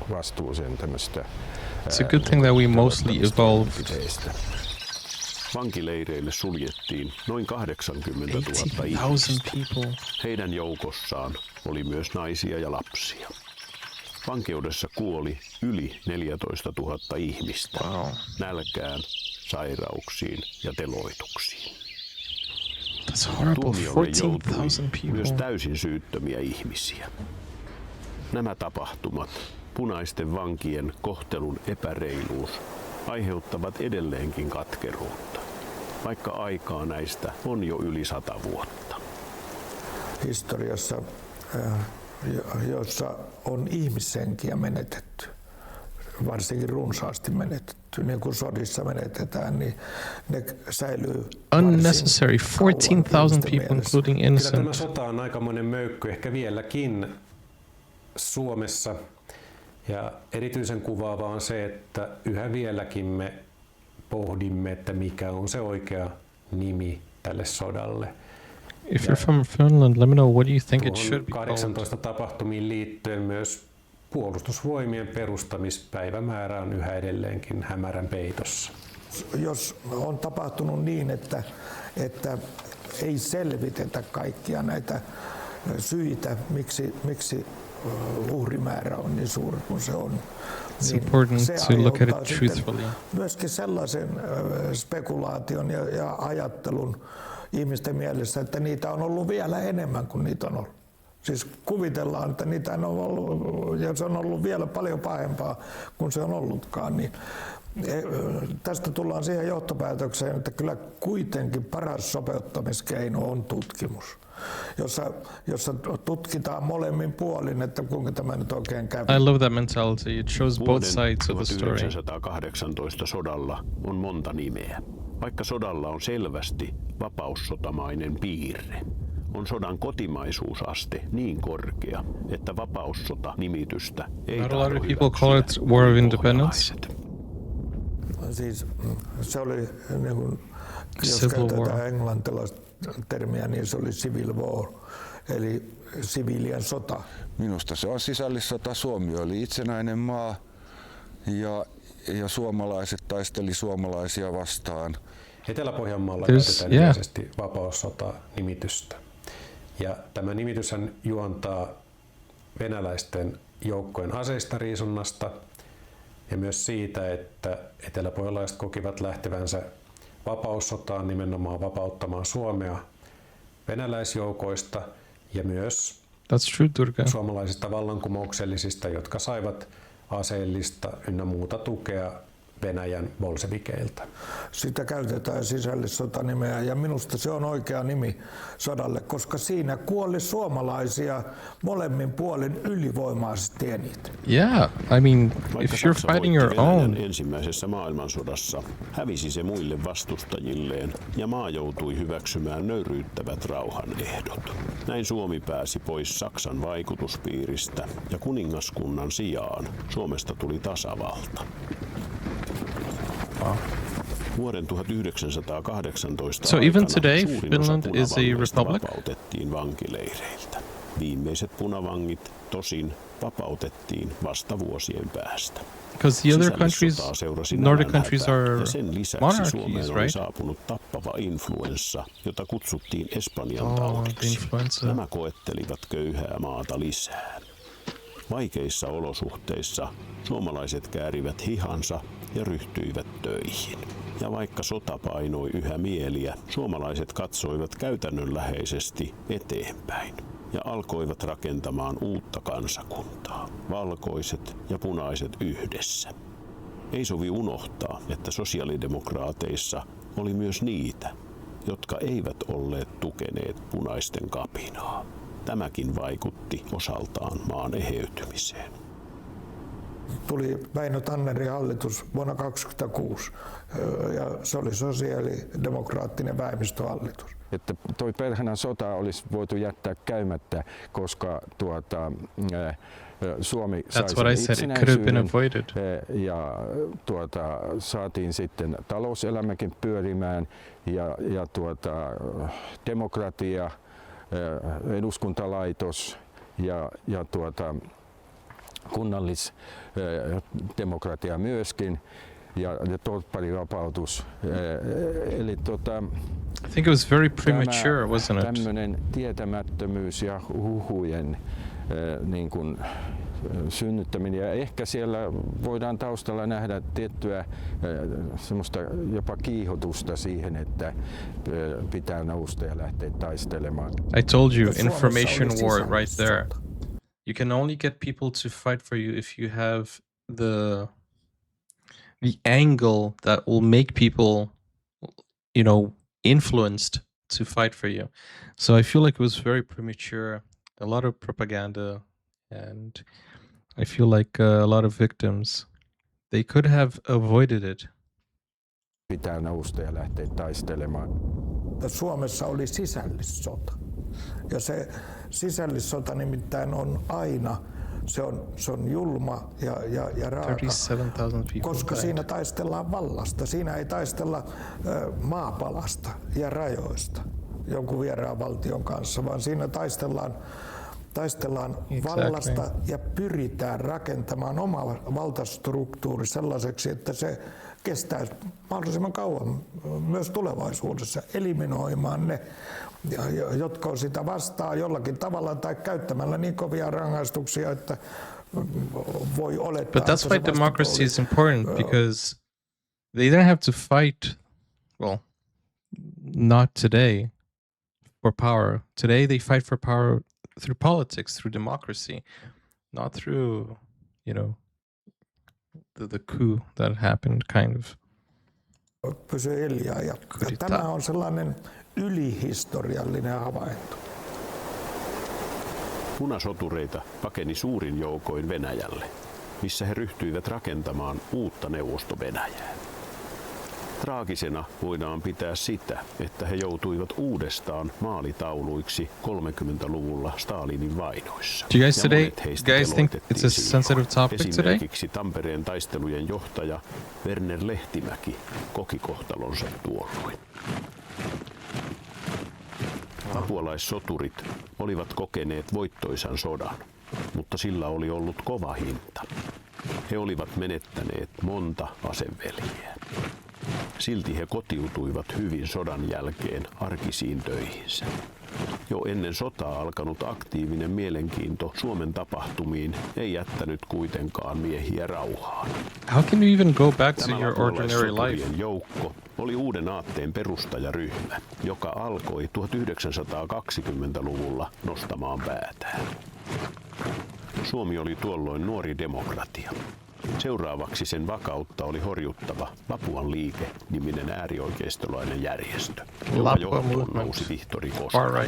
vastuuseen tämmöistä. It's a good thing that we mostly evolved. Vankileireille suljettiin noin 80 000 ihmistä. Heidän joukossaan oli myös naisia ja lapsia. Vankeudessa kuoli yli 14 000 ihmistä nälkään, sairauksiin ja teloituksiin. Tuomiolle joutui myös täysin syyttömiä ihmisiä. Nämä tapahtumat, punaisten vankien kohtelun epäreiluus, aiheuttavat edelleenkin katkeruutta, vaikka aikaa näistä on jo yli 100 vuotta. Historiassa, jossa on ihmishenkiä menetetty, varsinkin runsaasti menetetty, niin kuin sodissa menetetään, niin ne säilyy unnecessary 14,000 people including innocent. Kyllä tämä sota on aikamoinen möykky ehkä vieläkin Suomessa. Ja erityisen kuvaavaa on se, että yhä vieläkin me pohdimme, että mikä on se oikea nimi tälle sodalle. If you're from Finland, let me know what you think it should be 18 tapahtumiin liittyen myös Puolustusvoimien perustamispäivämäärä on yhä edelleenkin hämärän peitossa. Jos on tapahtunut niin, että ei selvitetä kaikkia näitä syitä, miksi uhrimäärä on niin suuri kuin se on. It's important to look at it truthfully. Myöskin sellaisen spekulaation ja ajattelun ihmisten mielessä, että niitä on ollut vielä enemmän kuin niitä on ollut. Siis kuvitellaan, että niitä on ollut, ja se on ollut vielä paljon pahempaa kuin se on ollutkaan. Niin tästä tullaan siihen johtopäätökseen, että kyllä kuitenkin paras sopeuttamiskeino on tutkimus, jossa tutkitaan molemmin puolin, että kuinka tämä nyt oikein käy. I love that mentality. It shows both sides of the story. 1918 sodalla on monta nimeä. Vaikka sodalla on selvästi vapaussotamainen piirre, on sodan kotimaisuusaste niin korkea, että vapaussota-nimitystä ei Not a lot of people call it War of Independence. Siis se oli, niin kuin, jos käytetään englantilaista termiä, niin se oli civil war, eli siviilien sota. Minusta se on sisällissota. Suomi oli itsenäinen maa ja suomalaiset taisteli suomalaisia vastaan. Etelä-Pohjanmaalla käytetään yleisesti vapaussota-nimitystä. Ja tämä nimityshän juontaa venäläisten joukkojen aseistariisunnasta ja myös siitä, että eteläpohjalaiset kokivat lähtevänsä vapaussotaan nimenomaan vapauttamaan Suomea venäläisjoukoista ja myös suomalaisista vallankumouksellisista, jotka saivat aseellista ynnä muuta tukea Venäjän bolsevikeilta. Sitä käytetään sisällissotanimeä ja minusta se on oikea nimi sodalle, koska siinä kuoli suomalaisia molemmin puolin ylivoimaisesti eniten. Yeah, I mean, if you're fighting your own. Ensimmäisessä maailmansodassa hävisi se muille vastustajilleen ja maa joutui hyväksymään nöyryyttävät rauhanehdot. Näin Suomi pääsi pois Saksan vaikutuspiiristä ja kuningaskunnan sijaan Suomesta tuli tasavalta. Vuoden 1918 so even today, Finland is a republic? Vapautettiin vankileireiltä. Viimeiset punavangit tosin vapautettiin vasta vuosien päästä. Because the other countries, Nordic countries are monarchies, oli right? saapunut tappava influenssa, jota kutsuttiin Espanjan taudiksi. Nämä koettelivat köyhää maata lisää. Vaikeissa olosuhteissa suomalaiset käärivät hihansa ja ryhtyivät töihin. Ja vaikka sota painoi yhä mieliä, suomalaiset katsoivat käytännönläheisesti eteenpäin ja alkoivat rakentamaan uutta kansakuntaa, valkoiset ja punaiset yhdessä. Ei sovi unohtaa, että sosiaalidemokraateissa oli myös niitä, jotka eivät olleet tukeneet punaisten kapinaa. Tämäkin vaikutti osaltaan maan eheytymiseen. tuli Väinö Tannerin hallitus vuonna 1926 ja se oli sosiaalidemokraattinen vähemmistöhallitus. Että toi Perhänän sota olisi voitu jättää käymättä, koska Suomi sai sen itsenäisyyden ja saatiin sitten talouselämäkin pyörimään ja demokratia, eduskuntalaitos ja kunnallisdemokratia myöskin ja torpparivapautus. Eli I think it was very premature, wasn't it? Tämmöinen tietämättömyys ja huhujen niin kuin synnyttäminen ja ehkä siellä voidaan taustalla nähdä tiettyä semmoista jopa kiihotusta siihen, että pitää nousta ja lähteä taistelemaan. I told you, information war right there. You can only get people to fight for you if you have the angle that will make people, influenced to fight for you. So I feel like it was very premature, a lot of propaganda, and I feel like a lot of victims, they could have avoided it. Pitää nousta ja lähteä taistelemaan. Suomessa oli sisällissota. Ja se sisällissota nimittäin on aina, se on julma ja raaka, koska siinä taistellaan vallasta. Siinä ei taistella maapalasta ja rajoista jonkun vieraan valtion kanssa, vaan siinä taistellaan vallasta ja pyritään rakentamaan oma valtastruktuuri sellaiseksi, että se kestää mahdollisimman kauan myös tulevaisuudessa, eliminoimaan ne, jotka on sitä vastaan jollakin tavalla tai käyttämällä niin kovia rangaistuksia, että voi olettaa. But that's why democracy is important, because they don't have to fight, well, not today, for power. Today they fight for power through politics, through democracy, not through, the coup that happened, kind of. Pysy hiljaa ja tämä on sellainen ylihistoriallinen havainto. Punasotureita pakeni suurin joukoin Venäjälle, missä he ryhtyivät rakentamaan uutta Neuvosto-Venäjää. Traagisena voidaan pitää sitä, että he joutuivat uudestaan maalitauluiksi 30-luvulla Stalinin vainoissa. Do you guys think it's a sensitive topic today? Esimerkiksi Tampereen taistelujen johtaja Werner Lehtimäki koki kohtalonsa tuolloin. Lapualaissoturit olivat kokeneet voittoisan sodan, mutta sillä oli ollut kova hinta. He olivat menettäneet monta aseveljeä. Silti he kotiutuivat hyvin sodan jälkeen arkisiin töihinsä. Jo ennen sotaa alkanut aktiivinen mielenkiinto Suomen tapahtumiin ei jättänyt kuitenkaan miehiä rauhaan. How can you even go back to your ordinary life? Joukko oli uuden aatteen perustajaryhmä, joka alkoi 1920-luvulla nostamaan päätään. Suomi oli tuolloin nuori demokratia. Seuraavaksi sen vakautta oli horjuttava Lapuan liike-niminen äärioikeistolainen järjestö, jonka johtoon nousi Vihtori Koskela.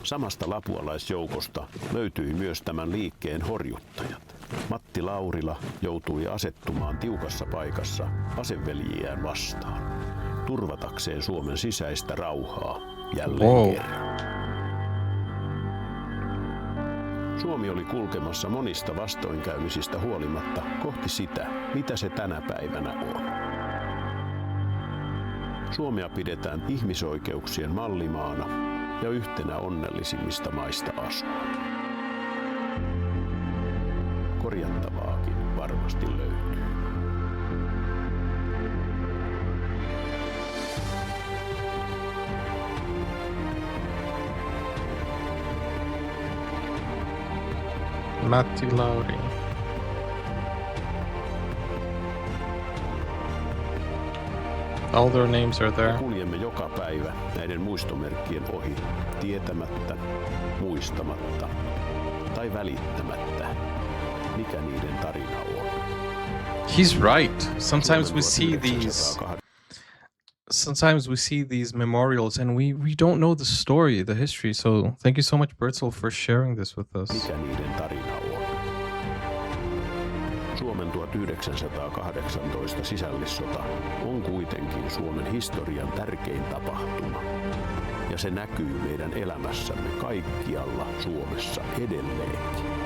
Samasta lapualaisjoukosta löytyi myös tämän liikkeen horjuttajat. Matti Laurila joutui asettumaan tiukassa paikassa aseveljiään vastaan, turvatakseen Suomen sisäistä rauhaa jälleen kerran. Suomi oli kulkemassa monista vastoinkäymisistä huolimatta kohti sitä, mitä se tänä päivänä on. Suomea pidetään ihmisoikeuksien mallimaana ja yhtenä onnellisimmista maista asua. Korjattavaakin varmasti löytyy. Matti Lauri. All their names are there. Kuljemme joka päivä näiden muistomerkkien ohi, tietämättä, muistamatta tai välittämättä, mikä niiden tarina on. He's right. Sometimes we see these memorials and we don't know the story, the history. So thank you so much, Bertel, for sharing this with us. Mikä niiden tarina on. Suomen 1918 sisällissota on kuitenkin Suomen historian tärkein tapahtuma. Ja se näkyy meidän elämässämme kaikkialla Suomessa edelleenkin.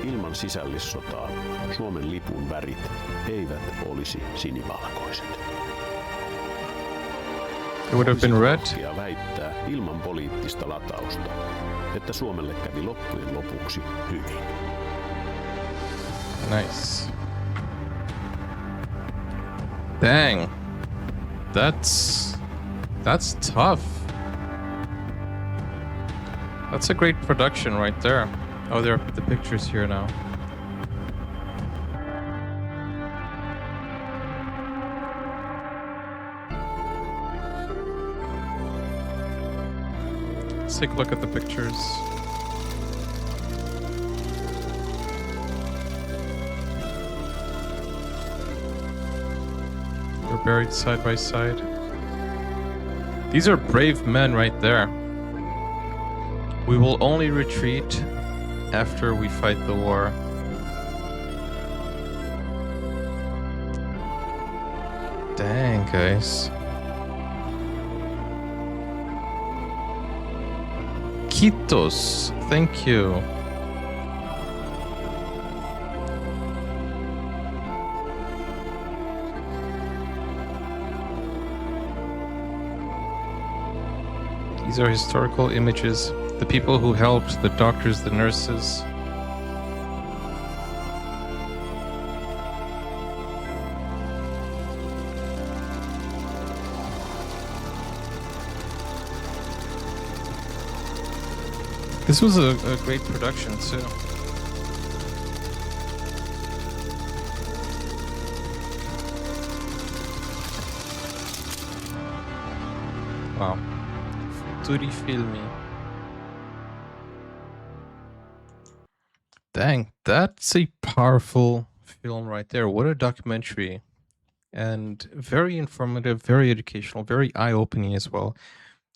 Ilman sisällissotaa Suomen lipun värit eivät olisi sinivalkoiset. It would have been red. Ja väittää ilman poliittista latausta, että Suomelle kävi loppujen lopuksi hyvin. Nice. Dang. That's tough. That's a great production right there. Oh, there are the pictures here now. Let's take a look at the pictures. They're buried side by side. These are brave men right there. We will only retreat after we fight the war. Dang, guys. Kitos, thank you. These are historical images. The people who helped, the doctors, the nurses. This was a great production too. Wow. Futuri filmi. Dang, that's a powerful film right there. What a documentary. And very informative, very educational, very eye-opening as well.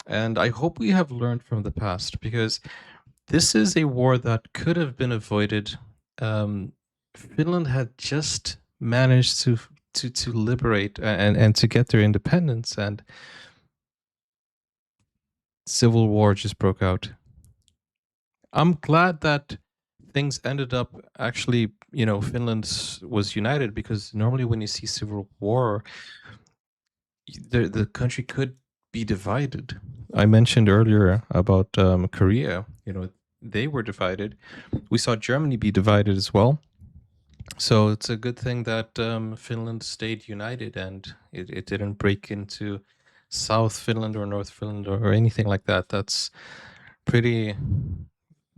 And I hope we have learned from the past, because this is a war that could have been avoided. Finland had just managed to liberate and to get their independence, and civil war just broke out. I'm glad that things ended up actually, you know, Finland was united, because normally when you see civil war, the country could be divided. I mentioned earlier about Korea, you know, they were divided. We saw Germany be divided as well. So it's a good thing that Finland stayed united, and it didn't break into South Finland or North Finland or anything like that. That's pretty,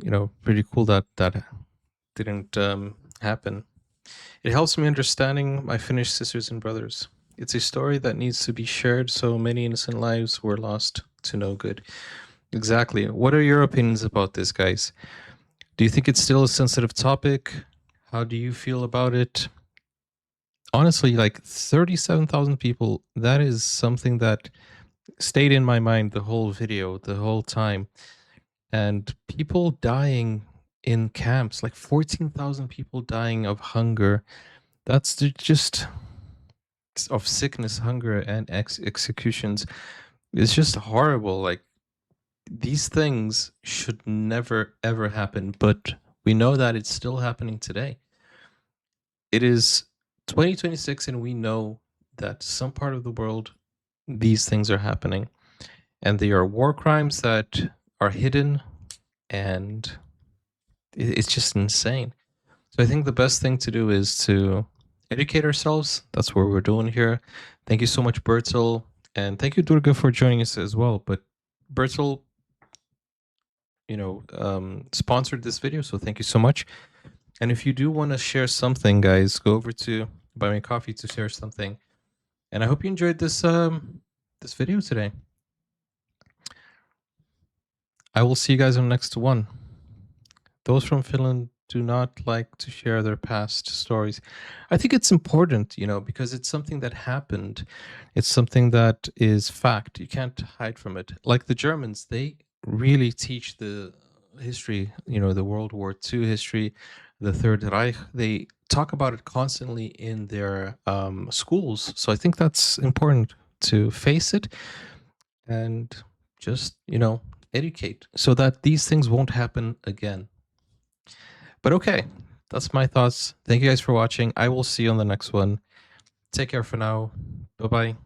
you know, pretty cool that that didn't happen. It helps me understanding my Finnish sisters and brothers. It's a story that needs to be shared, so many innocent lives were lost to no good. Exactly. What are your opinions about this, guys? Do you think it's still a sensitive topic? How do you feel about it? Honestly, like 37,000 people, that is something that stayed in my mind the whole video, the whole time. And people dying in camps, like 14,000 people dying of hunger. That's just of sickness, hunger, and executions. It's just horrible. Like, these things should never ever happen, but we know that it's still happening today. It is 2026, and we know that some part of the world these things are happening, and they are war crimes that are hidden, and it's just insane. So I think the best thing to do is to educate ourselves. That's what we're doing here. Thank you so much, Bertil, and thank you, Durga, for joining us as well. But Bertil, you know, sponsored this video, so thank you so much. And if you do want to share something, guys, go over to Buy Me Coffee to share something. And I hope you enjoyed this this video today. I will see you guys on the next one. Those from Finland do not like to share their past stories. I think it's important, because it's something that happened. It's something that is fact. You can't hide from it. Like the Germans, they really teach the history, the World War II history, the Third Reich. They talk about it constantly in their schools. So I think that's important to face it and just, educate so that these things won't happen again. But okay, that's my thoughts. Thank you guys for watching. I will see you on the next one. Take care for now. Bye-bye.